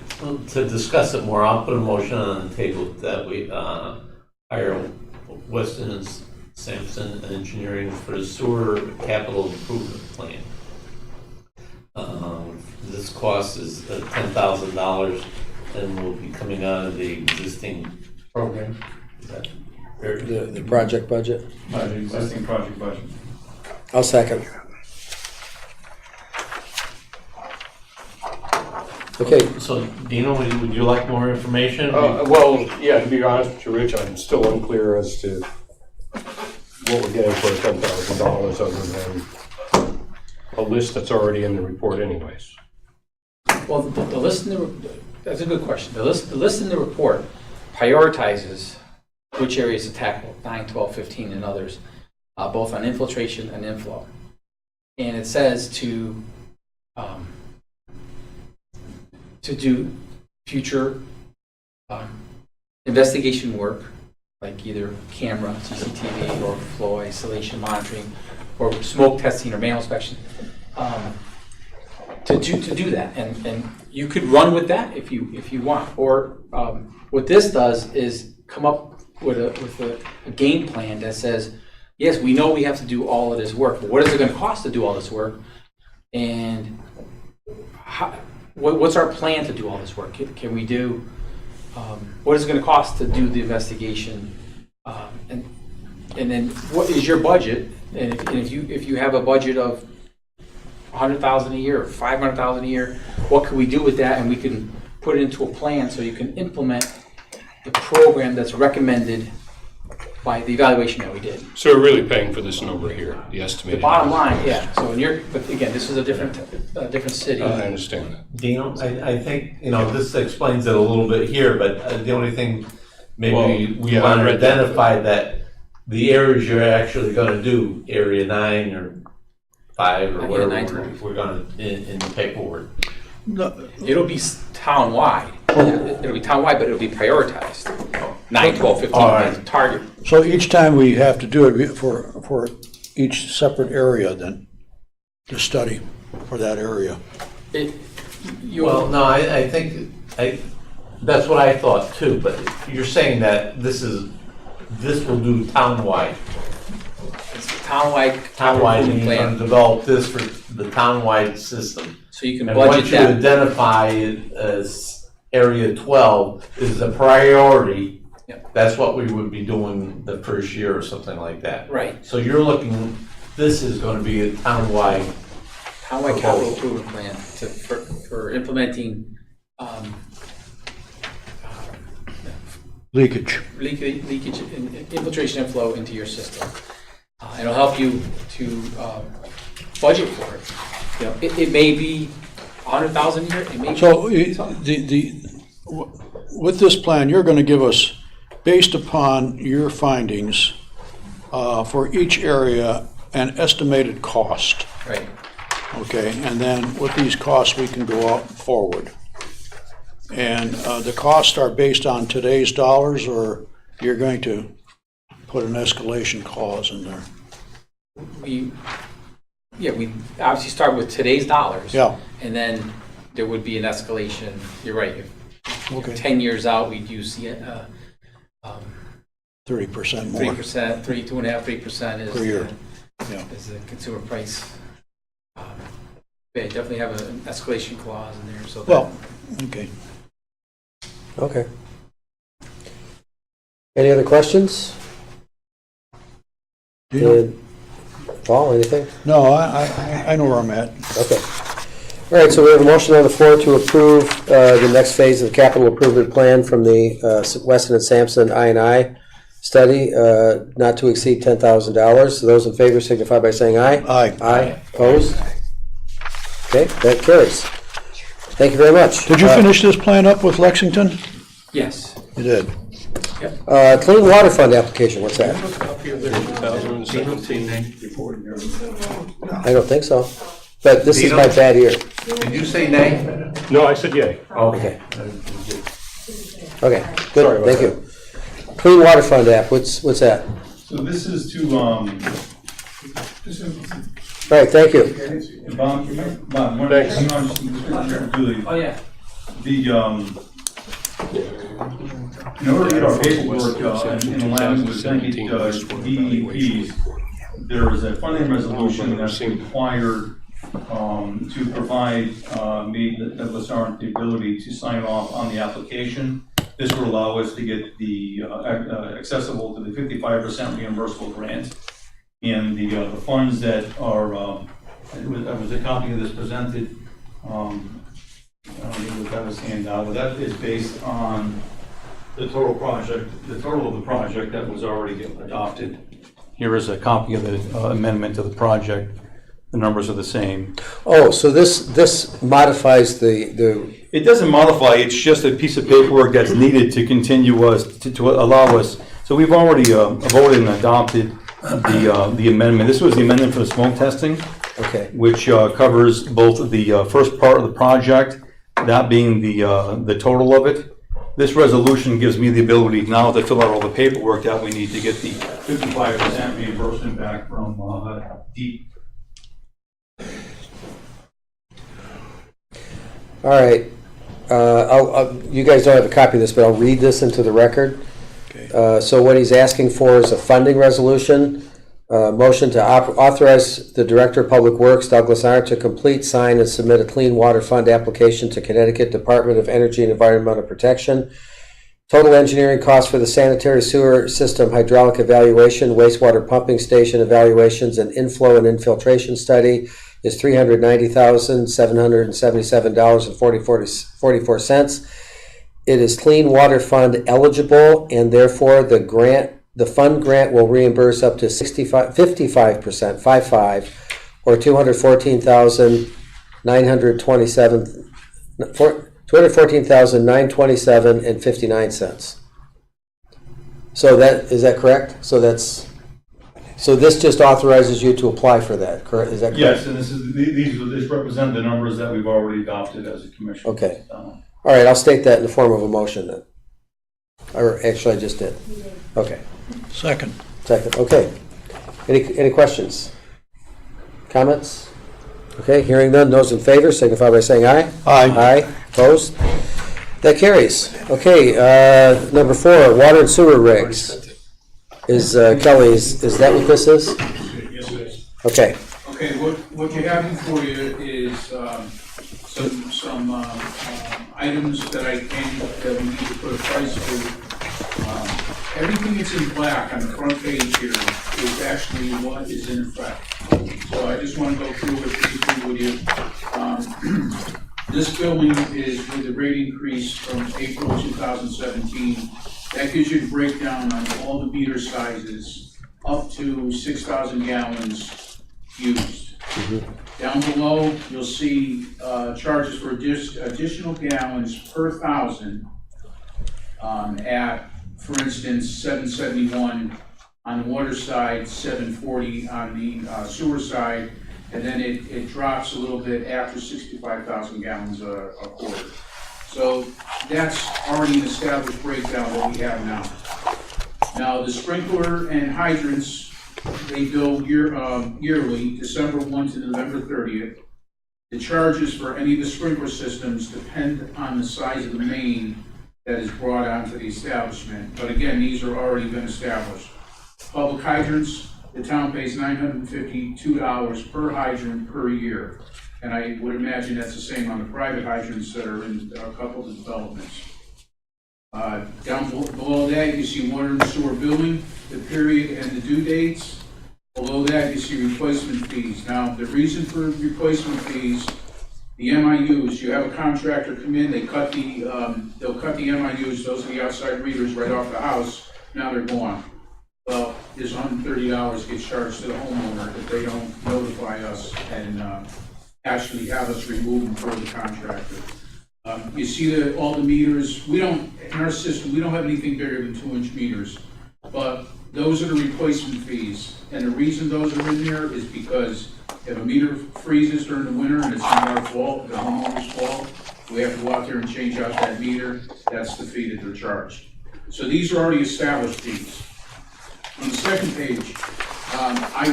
discuss it more, I'll put a motion on the table that we hire Weston and Sampson Engineering for the sewer capital improvement plan. This cost is $10,000 and will be coming out of the existing program. Is that fair? the project budget. The existing project budget. I'll second. Okay, So, Dino, would you like more information? Well, yeah, to be honest with you, Rich, I'm still unclear as to what we're getting for $10,000 other than a list that's already in the report anyways. Well, the list in that's a good question. The list in the report prioritizes which areas to tackle, 9, 12, 15, and others, both on infiltration and inflow. And it says to do future investigation work, like either camera, CCTV, or flow isolation monitoring, or smoke testing or manual inspection, to do that. And you could run with that if you want. Or what this does is come up with a game plan that says, yes, we know we have to do all of this work, but what is it going to cost to do all this work? And what's our plan to do all this work? Can we do, what is it going to cost to do the investigation? And then what is your budget? And if you have a budget of $100,000 a year or $500,000 a year, what can we do with that? And we can put it into a plan so you can implement the program that's recommended by the evaluation that we did. So we're really paying for this number here, the estimated. The bottom line, yeah. So but again, this is a different city. I understand that. Dino, I think, this explains it a little bit here, but the only thing, maybe Well, we yeah, want I to read that. identify that the areas you're actually going to do, area 9 or 5 or Yeah, whatever 9. we're going to, in the paperwork. It'll be town-wide. It'll be town-wide, but it'll be prioritized. 9, 12, 15, All right. target. So each time we have to do it for each separate area then, to study for that area? Well, no, I think, that's what I thought too, but you're saying that this will do townwide. It's townwide Townwide, improvement you plan, can develop this for the townwide system. so you can And once budget you that. identify it as Area 12 is a priority, Yep. that's what we would be doing the first year or something like that. Right. So you're looking, this is gonna be a townwide, Townwide capital improvement plan for implementing, Leakage. leakage, infiltration and flow into your system. It'll help you to budget for it. You know, it may be 100,000 a year, it may be. So with this plan, you're going to give us, based upon your findings, for each area, an estimated cost, Right. okay? And then with these costs, we can go out forward. And the costs are based on today's dollars, or you're going to put an escalation clause in there? We obviously start with today's dollars. Yeah. And then there would be an escalation. You're right. If Okay. 10 years out, we do see 30% more. 3%, 2.5%, 3% is Per year. Yeah. is the consumer price. They definitely have an escalation clause in there. So that- Well, okay. Okay. Any other questions? Do you know- Paul, anything? No, I know where I'm at. Okay. All right, so we have a motion on the floor to approve the next phase of the capital improvement plan from the Weston and Sampson I&I study, not to exceed $10,000. So those in favor signify by saying aye. Aye. Aye. Opposed? Okay, that carries. Thank you very much. Did you finish this plan up with Lexington? Yes. You did. Clean water fund application, what's that? 2017 report. I don't think so. But this is my bad ear. did you say nay? No, I said yay. Okay. Okay, Sorry good, about thank you. Clean water fund app, what's that? So this is to, All right, thank you. Bob, one Thanks. hang on, Julie. Oh, yeah. In order to get our paperwork in alignment with DEPs, there is a funding resolution that's required to provide me, Douglas Arndt, the ability to sign off on the application. This will allow us to get the accessible to the 55% reimbursable grant. And the funds that are, there was a copy of this presented, I don't know what that was handed out, but that is based on the total project, the total of the project that was already adopted. Here is a copy of the amendment to the project. The numbers are the same. Oh, so this modifies the, It doesn't modify, it's just a piece of paperwork that's needed to continue us, to allow us. So we've already voted and adopted the amendment. This was the amendment for the smoke testing, okay, which covers both the first part of the project, that being the total of it. This resolution gives me the ability now to fill out all the paperwork that we need to get the 55% reimbursement back from DEP. all right. You guys don't have a copy of this, but I'll read this into the record. Okay. So what he's asking for is a funding resolution, motion to authorize the Director of Public Works, Douglas Arndt, to complete, sign, and submit a Clean Water Fund application to Connecticut Department of Energy and Environmental Protection. Total engineering costs for the sanitary sewer system hydraulic evaluation, wastewater pumping station evaluations, and inflow and infiltration study is $390,777.44. It is Clean Water Fund eligible, and therefore the fund grant will reimburse up to 55%, 55, or $214,927.59. So is that correct? So this just authorizes you to apply for that, correct? Is that correct? Yes, and this represent the numbers that we've already adopted as a commission. Okay. All right, I'll state that in the form of a motion then. Or actually, I just did. Okay. Second. Second, okay. Any questions? Comments? Okay, hearing none, those in favor signify by saying aye. Aye. Aye, opposed? That carries. Okay, number 4, water and sewer rigs. Is, Kelly, is that what this is? Yes, it is. Okay, Okay, what you have before you is some items that that we need to put a price to. Everything that's in black on the front page here is actually what is in effect. So I just want to go through it briefly with you. This billing is with the rate increase from April 2017. That gives you a breakdown on all the meter sizes up to 6,000 gallons used. Down below, you'll see charges for additional gallons per 1,000 at, for instance, 771 on the water side, 740 on the sewer side, and then it drops a little bit after 65,000 gallons a quarter. So that's already an established breakdown that we have now. Now, the sprinkler and hydrants, they bill yearly, December 1 to November 30th. The charges for any of the sprinkler systems depend on the size of the main that is brought onto the establishment. But again, these are already been established. Public hydrants, the town pays $952 per hydrant per year. And I would imagine that's the same on the private hydrants that are in a couple of developments. Down below that, you see water and sewer billing, the period and the due dates. Below that, you see replacement fees. Now, the reason for replacement fees, the MIUs, you have a contractor come in, they'll cut the MIUs, those are the outside readers right off the house, now they're gone. Well, this $130 gets charged to the homeowner if they don't notify us and actually have us remove them for the contractor. You see all the meters, in our system, we don't have anything bigger than 2-inch meters, but those are the replacement fees. And the reason those are in there is because if a meter freezes during the winter and it's not our fault, the homeowner's fault, we have to go out there and change out that meter. That's the fee that they're charged. So these are already established fees. On the second page, I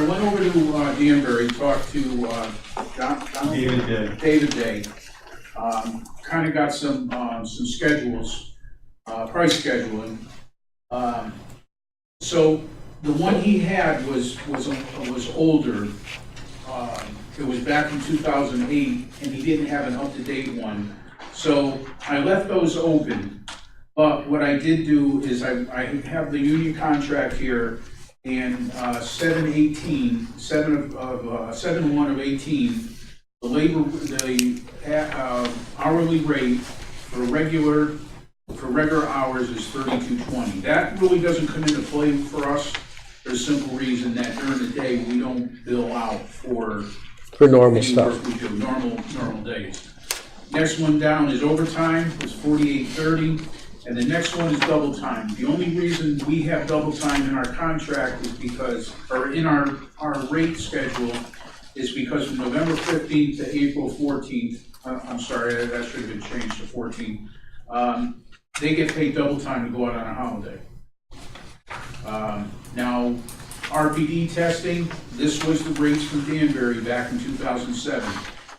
went over to Danbury, talked to David Day. Kind of got some schedules, price scheduling. So the one he had was older. It was back in 2008, and he didn't have an up-to-date one. So I left those open. But what I did do is I have the union contract here, and 7/1 of 18, the hourly rate for regular hours is $32.20. That really doesn't come into play for us for the simple reason that during the day we don't bill out for normal any stuff. work we do, normal days. Next one down is overtime, it's $48.30. And the next one is double time. The only reason we have double time in our contract is because, or in our rate schedule, is because from November 15th to April 14th, I'm sorry, that should have been changed to 14th, they get paid double time to go out on a holiday. Now, RPD testing, this was the rates from Danbury back in 2007.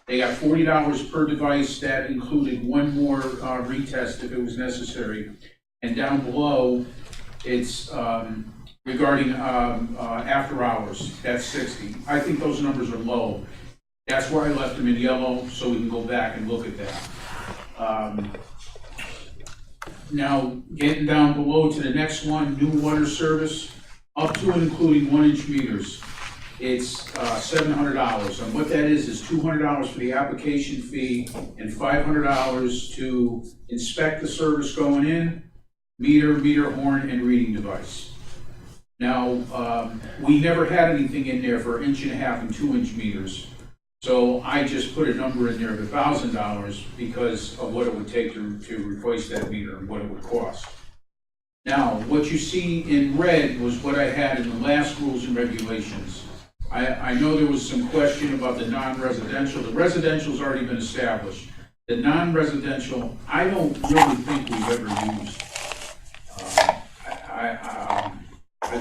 They got $40 per device. That included one more retest if it was necessary. And down below, it's regarding after hours, that's $60. I think those numbers are low. That's why I left them in yellow, so we can go back and look at that. Now, getting down below to the next one, new water service, up to and including 1-inch meters. It's $700, and what that is $200 for the application fee and $500 to inspect the service going in, meter horn, and reading device. Now, we never had anything in there for 1.5 and 2-inch meters, so I just put a number in there of $1,000 because of what it would take to replace that meter and what it would cost. Now, what you see in red was what I had in the last rules and regulations. I know there was some question about the non-residential. The residential's already been established. The non-residential, I don't really think we've ever used.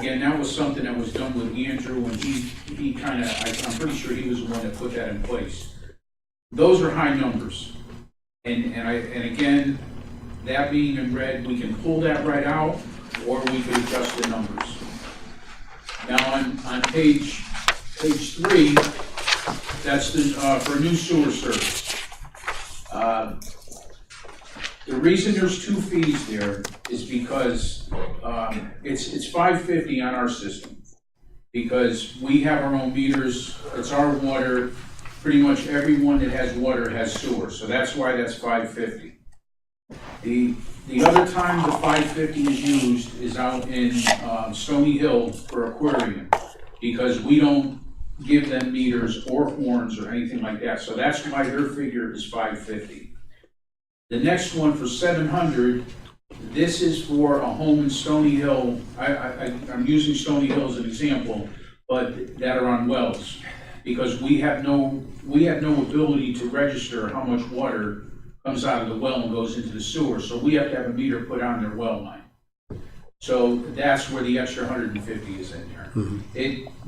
again, that was something that was done with Andrew, and he kind of, I'm pretty sure he was the one that put that in place. Those are high numbers. And again, that being in red, we can pull that right out, or we could adjust the numbers. Now, on page 3, that's for new sewer service. The reason there's 2 fees there is because it's $5.50 on our system. Because we have our own meters, it's our water, pretty much everyone that has water has sewer, so that's why that's $5.50. The other time the $5.50 is used is out in Stony Hill for aquarium, because we don't give them meters or horns or anything like that, so that's why their figure is $5.50. The next one for $700, this is for a home in Stony Hill. I'm using Stony Hill as an example, but that are on wells, because we have no ability to register how much water comes out of the well and goes into the sewer, so we have to have a meter put on their well line. So that's where the extra 150 is in there.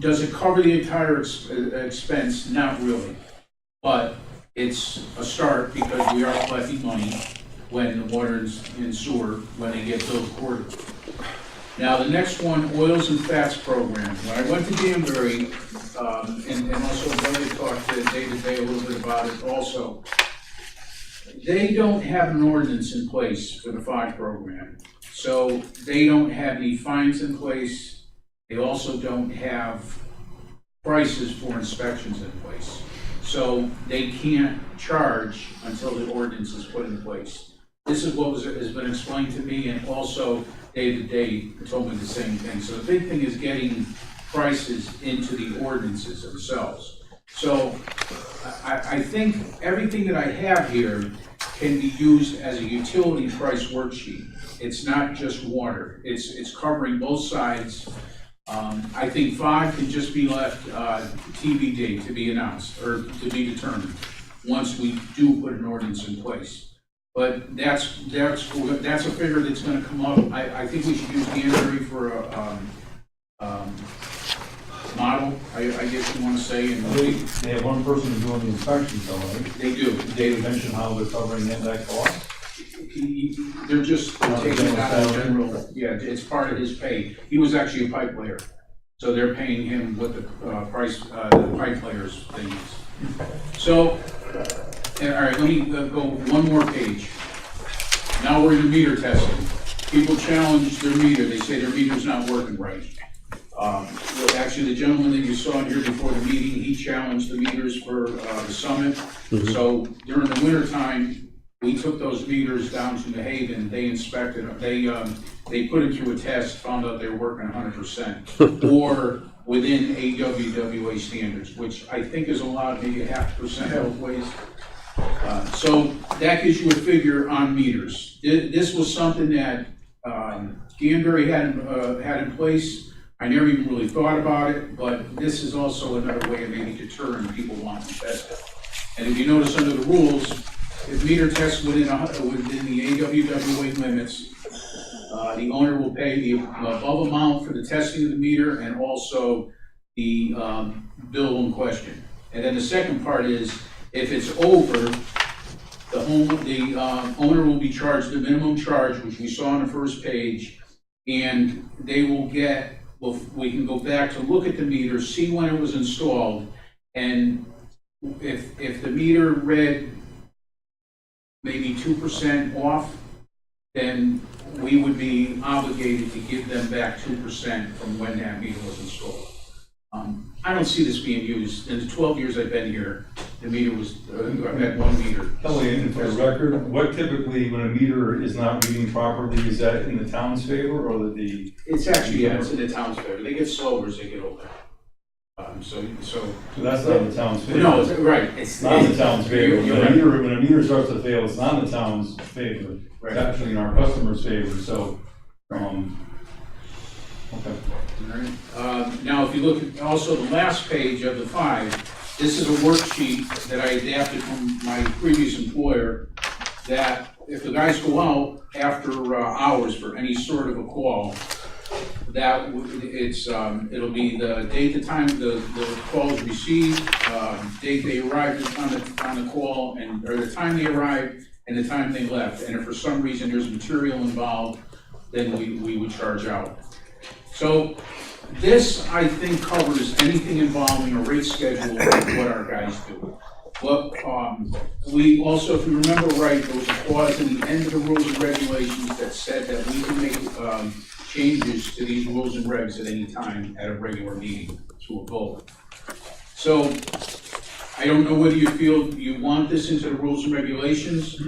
Does it cover the entire expense? Not really, but it's a start, because we are collecting money when the water is in sewer, when they get billed quarterly. Now, the next one, oils and fats program. When I went to Danbury, and also I'd like to talk to David Bay a little bit about it also, they don't have an ordinance in place for the 5 program. So they don't have any fines in place. They also don't have prices for inspections in place. So they can't charge until the ordinance is put in place. This is what has been explained to me, and also David Day told me the same thing. So the big thing is getting prices into the ordinances themselves. So I think everything that I have here can be used as a utility price worksheet. It's not just water. It's covering both sides. I think 5 can just be left TBD, to be announced, or to be determined, once we do put an ordinance in place. But that's a figure that's gonna come up. I think we should use Danbury for a model, I guess you wanna say, and They have one person doing the inspections, though, right? they do. Did David mention how they're covering that cost? They're just taking it out of general, yeah, it's part of his pay. He was actually a pipe layer, so they're paying him what the price, the pipe layer's thing is. So, all right, let me go one more page. Now we're in meter testing. People challenge their meter, they say their meter's not working right. Actually, the gentleman that you saw here before the meeting, he challenged the meters for the summit. So during the winter time, we took those meters down to New Haven, they inspected them, they put them through a test, found out they were working 100%, or within AWWA standards, which I think is allowed maybe 0.5% both ways. So that gives you a figure on meters. This was something that Danbury had in place. I never even really thought about it, but this is also another way of maybe deterring people wanting to test it. And if you notice under the rules, if meter tests within the AWWA limits, the owner will pay the above amount for the testing of the meter and also the bill in question. And then the second part is, if it's over, the owner will be charged the minimum charge, which we saw on the first page, and they will get, we can go back to look at the meter, see when it was installed, and if the meter read maybe 2% off, then we would be obligated to give them back 2% from when that meter was installed. I don't see this being used. In the 12 years I've been here, the meter was, I've had 1 meter. Kelly, and for the record, what typically, when a meter is not reading properly, is that in the town's favor or the? It's actually, yeah, it's in the town's favor. They get slower as they get older. So that's not in the town's favor. No, right. It's not in the town's favor. You're right. When a meter starts to fail, it's not in the town's favor. Right. It's actually in our customer's favor, so, okay. Now, if you look at also the last page of the 5, this is a worksheet that I adapted from my previous employer, that if the guys go out after hours for any sort of a call, it'll be the date, the time, the call is received, date they arrived on the call, or the time they arrived and the time they left. And if for some reason there's material involved, then we would charge out. So this, I think, covers anything involving a rate schedule of what our guys do. Well, we also, if you remember right, there was a clause in the end of the rules and regulations that said that we can make changes to these rules and regs at any time at a regular meeting to a vote. So I don't know whether you feel you want this into the rules and regulations.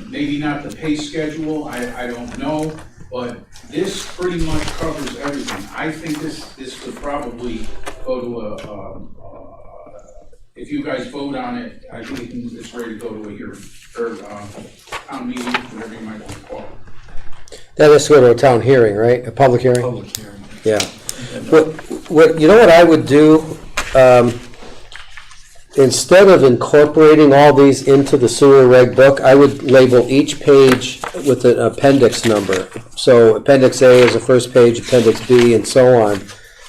Maybe not the pay schedule, I don't know. But this pretty much covers everything. I think this could probably go to if you guys vote on it, I think it's ready to go to a hearing, or town meeting, whatever you might want to call it. That has to go to a town hearing, right? A public hearing? Public hearing. Yeah. You know what I would do? Instead of incorporating all these into the sewer reg book, I would label each page with an appendix number. So appendix A is the first page, appendix B, and so on.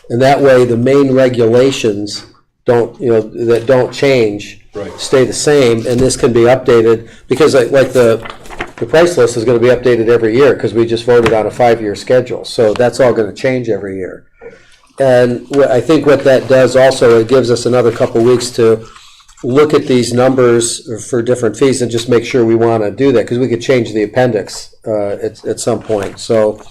And that way, the main regulations that don't change, Right. stay the same, and this can be updated, because like the price list is gonna be updated every year, because we just voted on a 5-year schedule, so that's all gonna change every year. And I think what that does also, it gives us another couple weeks to look at these numbers for different fees and just make sure we wanna do that, because we could change the appendix at some point, so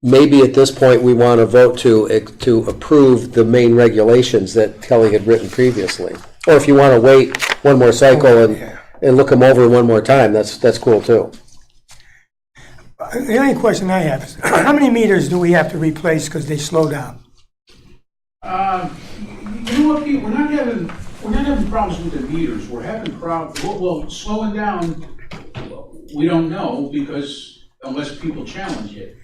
maybe at this point, we want to vote to approve the main regulations that Kelly had written previously. Or if you want to wait one more cycle and look them over one more time, that's cool too. The only question I have is, how many meters do we have to replace because they slow down? You know what, Pete, we're not having problems with the meters. We're having problems, well, slowing down, we don't know, because unless people challenge it.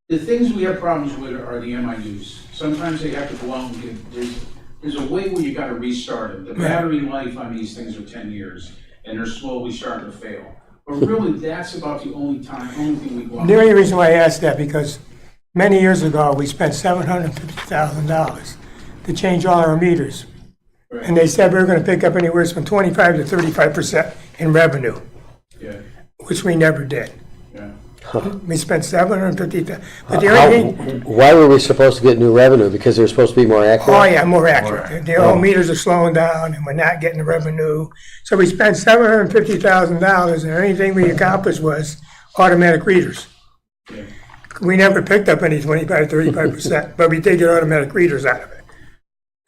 The things we have problems with are the MIUs. Sometimes they have to go out and there's a way where you gotta restart them. The battery life on these things are 10 years, and they're slowly starting to fail. But really, that's about the only thing we go out. The only reason why I asked that, because many years ago, we spent $750,000 to change all our meters. Right. And they said we were gonna pick up anywhere from 25 to 35% in revenue, Yeah, which we never did. yeah. We spent $750,000, but the only thing, Why were we supposed to get new revenue? Because they're supposed to be more accurate? oh yeah, more accurate. The old meters are slowing down and we're not getting the revenue. So we spent $750,000 and anything we accomplished was automatic readers. Yeah. We never picked up any 25, 35%, but we did get automatic readers out of it.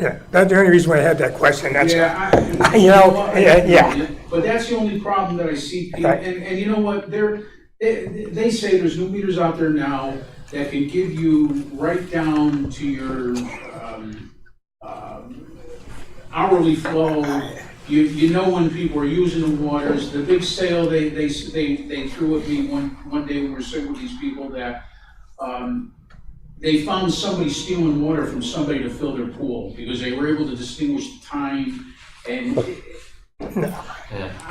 Yeah, that's the only reason why I had that question, that's, Yeah, you know, yeah. But that's the only problem that I see, Pete. Right. And you know what, they say there's new meters out there now that can give you right down to your hourly flow. You know when people are using the waters. The big sale they threw at me one day when we were sitting with these people that they found somebody stealing water from somebody to fill their pool because they were able to distinguish the time and. I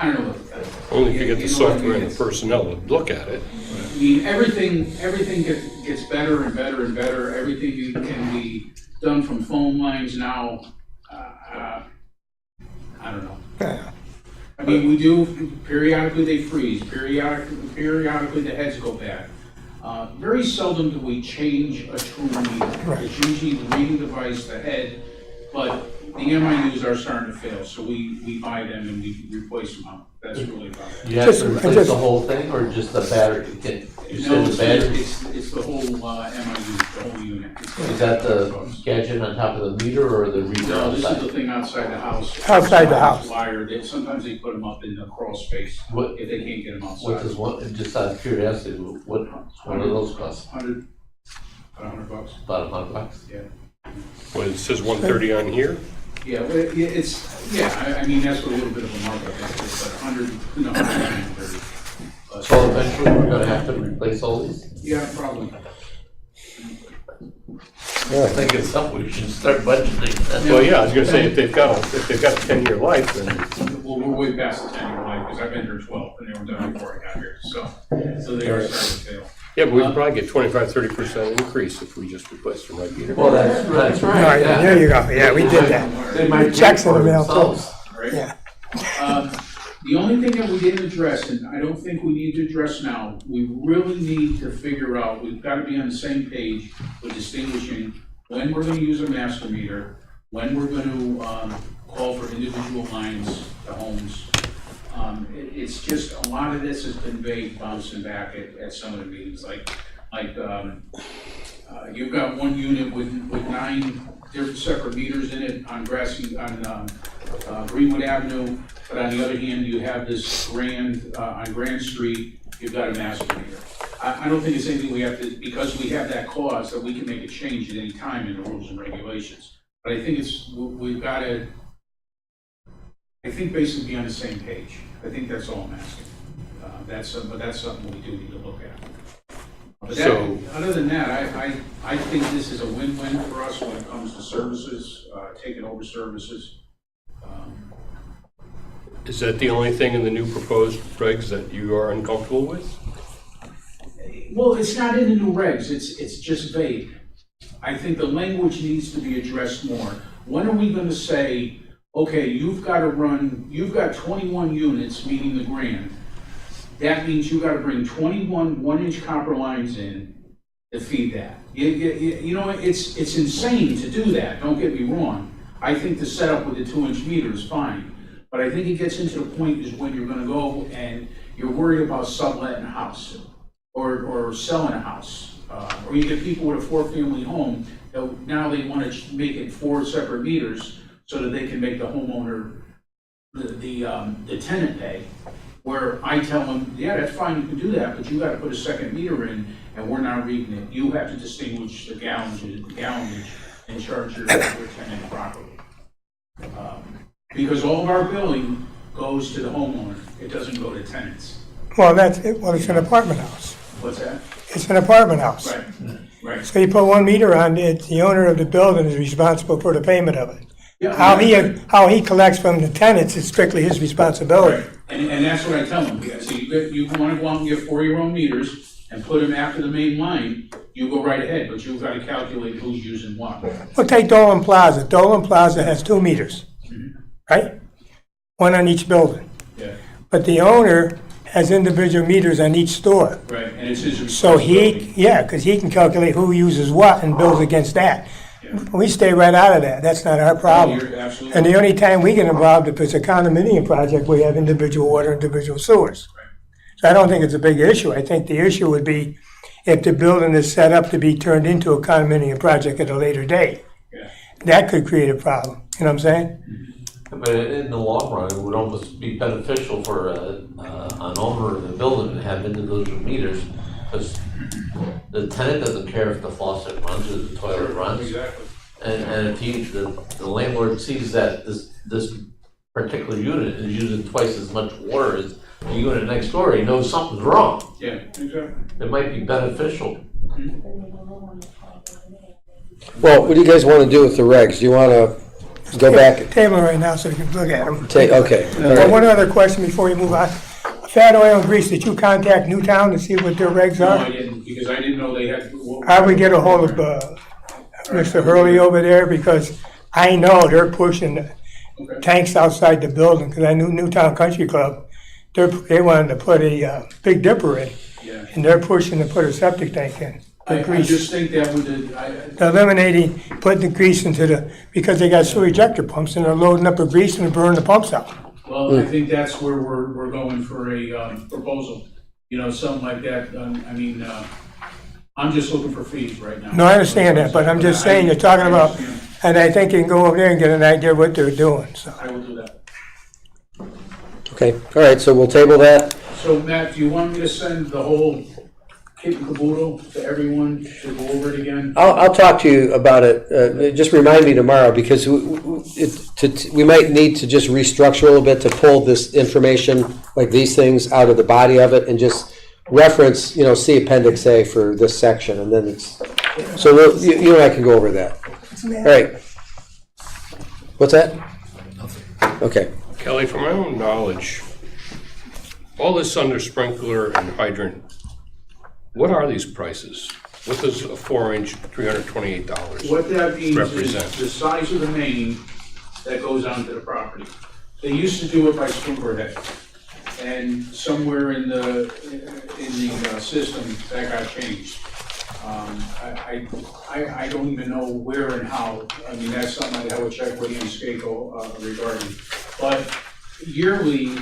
don't know what to tell you. Only if you get the You know what I software mean? and the personnel to look at it. I mean, everything gets better and better and better. Everything can be done from phone lines now. I don't know. I mean, we do, periodically they freeze, periodically the heads go bad. Very seldom do we change a true meter. It's usually the reading device, the head, but the MIUs are starting to fail, so we buy them and we replace them out. That's really about it. You have to replace the whole thing, or just the battery? You No, said the battery? it's the whole MIU, the whole unit. Is that the gadget on top of the meter or the reader No, this is outside? the thing outside the house. Outside the house. Wired. Sometimes they put them up in the crawl space What, if they can't get them what outside. does one, just out of curiosity, what one of those cost? $100 bucks. About $100? Yeah. Well, it says 130 on here. Yeah, well, I mean, that's what a little bit of a markup is, but 130. So eventually we're gonna have to replace all these? Yeah, probably. I think it's something we should start budgeting. Well, yeah, I was gonna say, if they've got a 10-year life, then Well, we're way past the 10-year life, because I've been here 12, and they were done before I got here, so they are starting to fail. Yeah, but we could probably get 25-30% increase if we just replaced the right meter. Well, that's All right, right, yeah. there you go, yeah, we did that. They might Checks in the pay for mail, too. themselves. Right? Yeah. The only thing that we didn't address, and I don't think we need to address now, we really need to figure out, we've got to be on the same page with distinguishing when we're going to use a master meter, when we're going to call for individual lines to homes. It's just, a lot of this has been vague, bouncing back at some of the meetings, like you've got one unit with 9 different separate meters in it on Greenwood Avenue, but on the other hand, you have this on Grand Street, you've got a master meter. I don't think it's anything we have to, because we have that clause, that we can make a change at any time in the rules and regulations. But I think we've got to, I think basically be on the same page. I think that's all I'm asking. But that's something we do need to look at. But other than that, I think this is a win-win for us when it comes to services, taking over services. Is that the only thing in the new proposed regs that you are uncomfortable with? Well, it's not in the new regs, it's just vague. I think the language needs to be addressed more. When are we gonna say, okay, you've got 21 units meeting the grand. That means you gotta bring 21 1-inch copper lines in to feed that. You know, it's insane to do that, don't get me wrong. I think the setup with the 2-inch meter is fine. But I think it gets into the point is when you're gonna go and you're worried about subletting a house or selling a house. Or you get people with a 4-family home, that now they wanna make it 4 separate meters so that they can make the homeowner, the tenant pay. Where I tell them, yeah, that's fine, you can do that, but you gotta put a second meter in and we're not reading it. You have to distinguish the gallonage and charge your tenant properly. Because all of our billing goes to the homeowner, it doesn't go to tenants. Well, it's an apartment house. What's that? It's an apartment house. Right. So you put 1 meter on it, the owner of the building is responsible for the payment of it. Yeah, How he collects from the tenants is strictly his responsibility. Right. And that's what I tell them. So you want to go out and get 4 of your own meters and put them after the main line, you go right ahead, but you've got to calculate who's using what. Well, take Dolan Plaza. Dolan Plaza has 2 meters, right? 1 on each building. Yeah, But the owner has individual meters on each store. right, and it's his So responsibility. because he can calculate who uses what and bills against that. We stay right out of that. That's not our problem. You're absolutely- And the only time we get involved, if it's a condominium project, we have individual water, individual sewers. So I don't think it's a big issue. I think the issue would be if the building is set up to be turned into a condominium project at a later date. Yeah. That could create a problem. You know what I'm saying? But in the long run, it would almost be beneficial for an owner of the building to have individual meters, because the tenant doesn't care if the faucet runs or the toilet runs. Exactly. And if the landlord sees that this particular unit is using twice as much water as the unit next door, he knows something's wrong. Yeah, exactly. It might be beneficial. Well, what do you guys want to do with the regs? Do you want to go back? Table right now so you can look at them. Okay, all Well, right. one other question before we move on. Fat Oil and Grease, did you contact Newtown to see what their regs No, are? I didn't, because I didn't know they had. How we get a hold of Mr. Hurley over there? Because I know they're pushing Okay. tanks outside the building, because I knew Newtown Country Club, they wanted to put a Big Dipper in, Yeah. and they're pushing to put a septic tank in. I The grease. just think that would, Eliminating, putting the grease into because they got sewer ejector pumps, and they're loading up the grease and burning the pumps out. well, I think that's where we're going for a proposal, you know, something like that. I mean, I'm just looking for fees right now. No, I understand that, but I'm just saying, you're talking about, I understand. and I think you can go over there and get an idea of what they're doing, so. I will do that. Okay, all right, so we'll table that. So Matt, do you want me to send the whole kit and caboodle to everyone to go over it again? I'll talk to you about it. Just remind me tomorrow, because we might need to just restructure a little bit to pull this information, like these things, out of the body of it and just reference, see Appendix A for this section, and then so you and I can go over that. All right. What's that? Okay. Kelly, from my own knowledge, all this under sprinkler and hydrant What are these prices? What does a 4-inch, $328 What that means represent? is the size of the main that goes onto the property. They used to do it by sprinkler head. And somewhere in the system, that got changed. I don't even know where and how. I mean, that's something I would check with Ian Skako regarding. But yearly,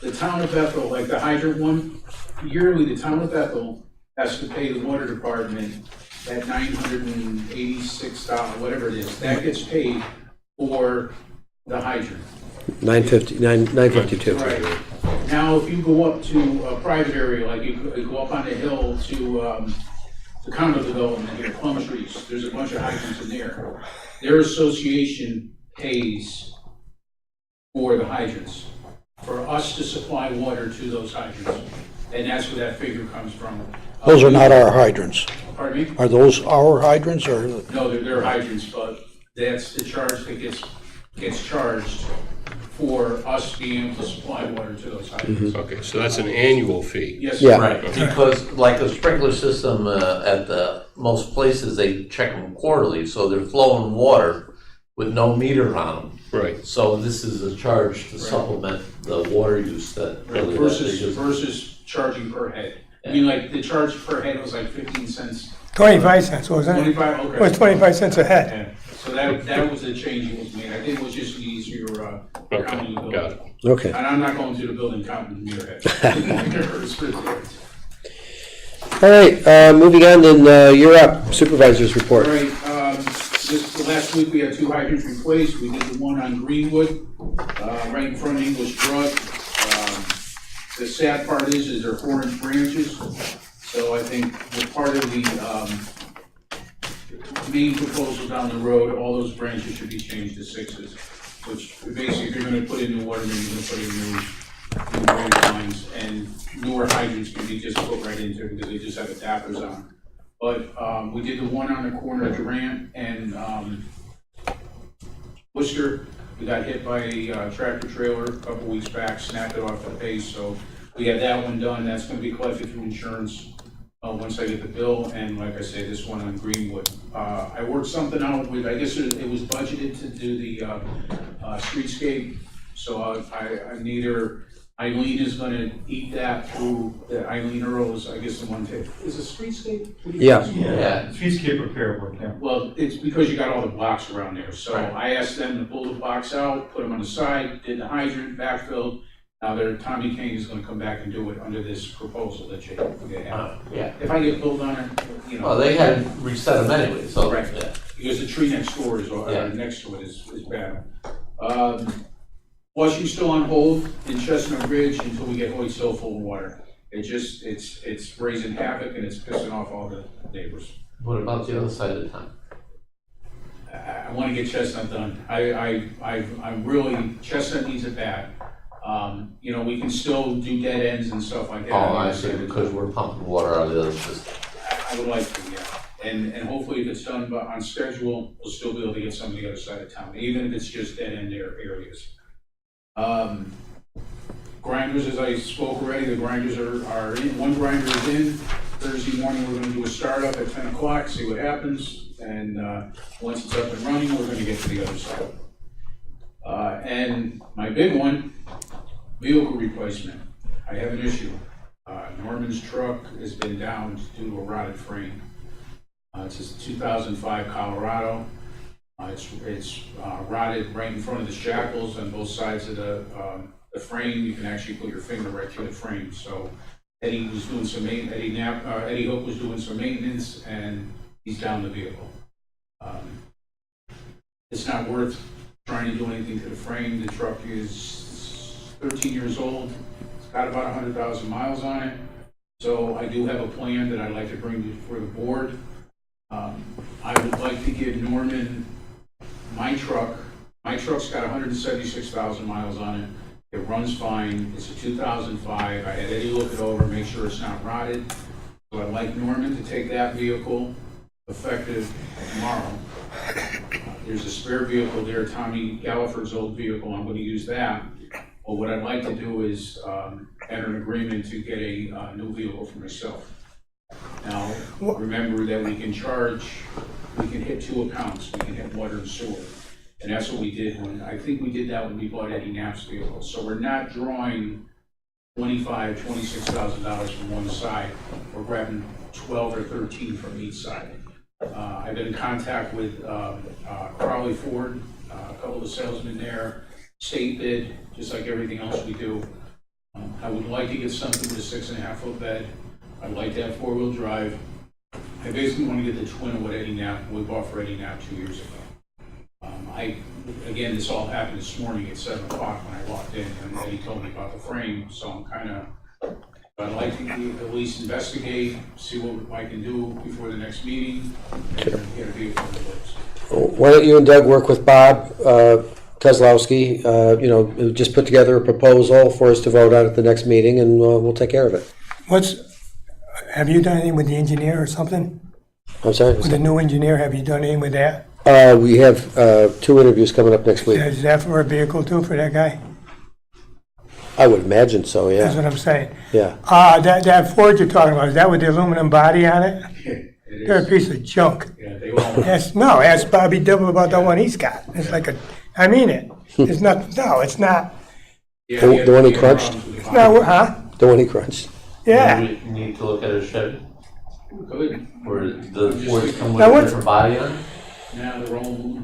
the town of Bethel, like the hydrant one, yearly, the town of Bethel has to pay the water department that $986, whatever it is. That gets paid for the hydrant. 952. Right. Now, if you go up to a private area, like you go up on the hill to the condo development here, Plum Trees, there's a bunch of hydrants in there. Their association pays for the hydrants, for us to supply water to those hydrants. And that's where that figure comes from. Those are not our hydrants. Pardon me? Are those our hydrants or? No, they're hydrants, but that's the charge that gets charged for us being able to supply water to those hydrants. Okay, so that's an annual fee. Yes, Yeah. sir. Right, because like a sprinkler system at the most places, they check them quarterly, so they're flowing water with no meter on them. Right. So this is a charge to supplement the water use that really. Versus charging per head. I mean, like, the charge per head was like 15 cents. 25 cents, wasn't it? 25, okay. It was 25 cents a head. Yeah. So that was the change that was made. I think it was just easier, counting the Okay, bill. got it. Okay. And I'm not going to the building counting meter heads. All right, moving on, then you're up, supervisor's report. All right, last week we had 2 hydrants replaced. We did the one on Greenwood, right in front of English Drug. The sad part is they're 4-inch branches. So I think the part of the main proposal down the road, all those branches should be changed to 6s, which basically, if you're gonna put in new water main, you're gonna put in new branch lines, and newer hydrants can be just put right into it because they just have adapters on. But we did the one on the corner of Durant and Worcester. We got hit by a tractor trailer a couple weeks back, snapped it off the base, so we had that one done. That's gonna be collected through insurance once I get the bill, and like I say, this one on Greenwood. I worked something out with, I guess it was budgeted to do the streetscape, so I neither, Eileen is gonna eat that through, Eileen Earls, I guess the one, is it streetscape? What do you Yeah. think? Yeah. Streetscape repair work, yeah. Well, it's because you got all the blocks around there, so I asked them to pull the blocks out, put them on the side, did the hydrant, backfilled. Now Tommy Kane is gonna come back and do it under this proposal that you have. Yeah, If I get billed on it, you know. well, they had reset them anyway, so. Right. Yeah. Because the tree next door is, Yeah. next to it is bad. Flushing's still on hold in Chestnut Ridge until we get Hoyt Hill full of water. It's raising havoc and it's pissing off all the neighbors. What about the other side of the town? I wanna get Chestnut done. I'm really, Chestnut needs it bad. You know, we can still do dead ends and stuff like that. Oh, I see, because we're pumping water out of the other system. I would like to, yeah. And hopefully if it's done on schedule, we'll still be able to get some of the other side of town, even if it's just dead end areas. Grinders, as I spoke already, the grinders are in. One grinder is in. Thursday morning, we're gonna do a startup at 10 o'clock, see what happens. And once it's up and running, we're gonna get to the other side. And my big one, vehicle replacement. I have an issue. Norman's truck has been down due to a rotted frame. It's a 2005 Colorado. It's rotted right in front of the shackles on both sides of the frame. You can actually put your finger right through the frame. So Eddie was doing some Eddie Hook was doing some maintenance, and he's down the vehicle. It's not worth trying to do anything to the frame. The truck is 13 years old. It's got about 100,000 miles on it. So I do have a plan that I'd like to bring before the board. I would like to give Norman my truck. My truck's got 176,000 miles on it. It runs fine. It's a 2005. I had Eddie look it over, make sure it's not rotted. So I'd like Norman to take that vehicle effective tomorrow. There's a spare vehicle there, Tommy Galliford's old vehicle. I'm going to use that. But what I'd like to do is enter an agreement to get a new vehicle for myself. Now, remember that we can hit 2 accounts, we can hit water and sewer. And that's what we did I think we did that when we bought Eddie Knapp's vehicle. So we're not drawing $26,000 from one side. We're grabbing 12 or 13 from each side. I've been in contact with Crowley Ford, a couple of salesmen there, state bid, just like everything else we do. I would like to get something with a 6.5-foot bed. I'd like to have 4-wheel drive. I basically want to get the twin of what Eddie Knapp, we bought for Eddie Knapp 2 years ago. Again, this all happened this morning at 7 o'clock when I walked in, and Eddie told me about the frame, so I'm kind of, I'd like to at least investigate, see what I can do before the next meeting, and get a vehicle in the list. Why don't you and Doug work with Bob Kozlowski, just put together a proposal for us to vote on at the next meeting, and we'll take care of it. Have you done anything with the engineer or something? I'm sorry? With the new engineer, have you done anything with that? We have 2 interviews coming up next week. Is that for a vehicle too, for that guy? I would imagine so, That's yeah. what I'm saying. Yeah. That Ford you're talking about, is that with the aluminum body on it? It They're a is, piece of junk. yeah, they all, Ask Bobby Dibble about the one he's got. It's like I mean it. It's not, no, it's not, yeah, The one he crunched? it's not, huh? The one he crunched. Yeah. We need to look at a Chevy, Good. where the Fords come with Now a what- different body on it. Now they're all,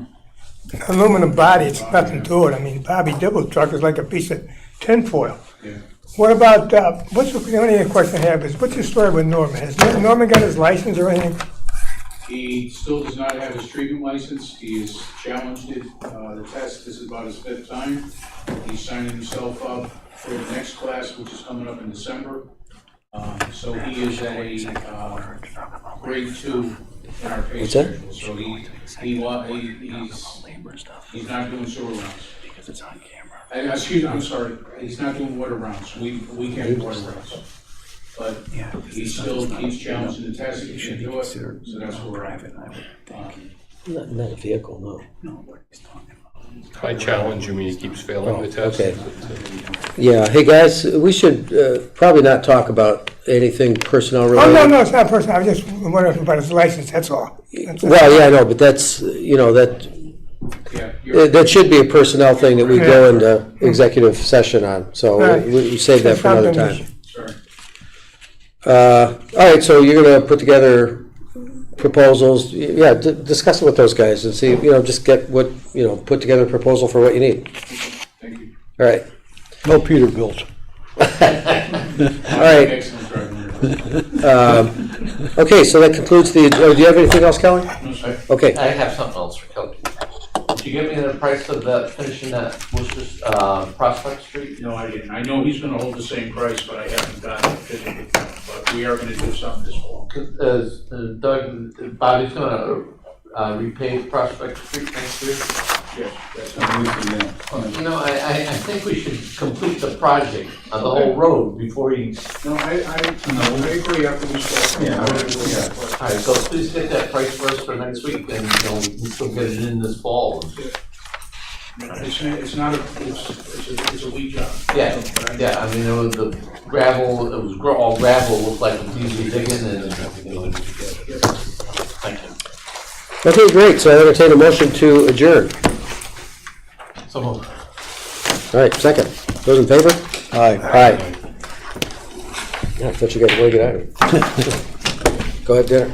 Aluminum body, it's nothing to it. I mean, Bobby Dibble's truck is like a piece of tinfoil. yeah. What about, the only question I have is, what's the story with Norman? Has Norman got his license or anything? He still does not have his treatment license. He has challenged it, the test. This is about his 5th time. He's signing himself up for the next class, which is coming up in December. So he is at a grade 2 in our pay What's that? schedule. So he's not doing sewer rounds. Excuse me, I'm sorry. He's not doing water rounds. We can't do water rounds. But he still keeps challenging the test. He can't do it. So that's where we're at. Not a vehicle, no. I challenge him, he keeps failing the test. Okay. Yeah, hey guys, we should probably not talk about anything personnel Oh, related. no, it's not personal. I was just wondering about his license, that's all. Well, yeah, I know, but that's, Yeah, that should be a personnel thing that we go into executive session on, so Right. we save that for another time. sorry. All right, so you're gonna put together proposals, yeah, discuss it with those guys and see, just get what, put together a proposal for what you need. Thank you. All right, No Peterbilt. all right. Excellent driving. Okay, so that concludes the, do you have anything else, Kelly? No, sir. Okay, I have something else for Kelly. Did you give me the price of that, finishing that Worcester, Prospect Street? No, I didn't. I know he's gonna hold the same price, but I haven't gotten it physically. But we are gonna do something this fall. Doug, Bobby's gonna repave Prospect Street next year? Yes, that's I think we should complete the project on the whole road before you. No, I agree after we start. Yeah, All right, so please get that price for us for next week, and, we can still get it in this fall. It's not it's a weak job. Yeah, I mean, it was the gravel, it was all gravel, looked like it was easy digging, and. Thank you. okay, great, so I entertain a motion to adjourn. So moved. All right, second. Those in favor? Aye. Aye. Yeah, I thought you guys wanted to get out of here. Go ahead, dinner.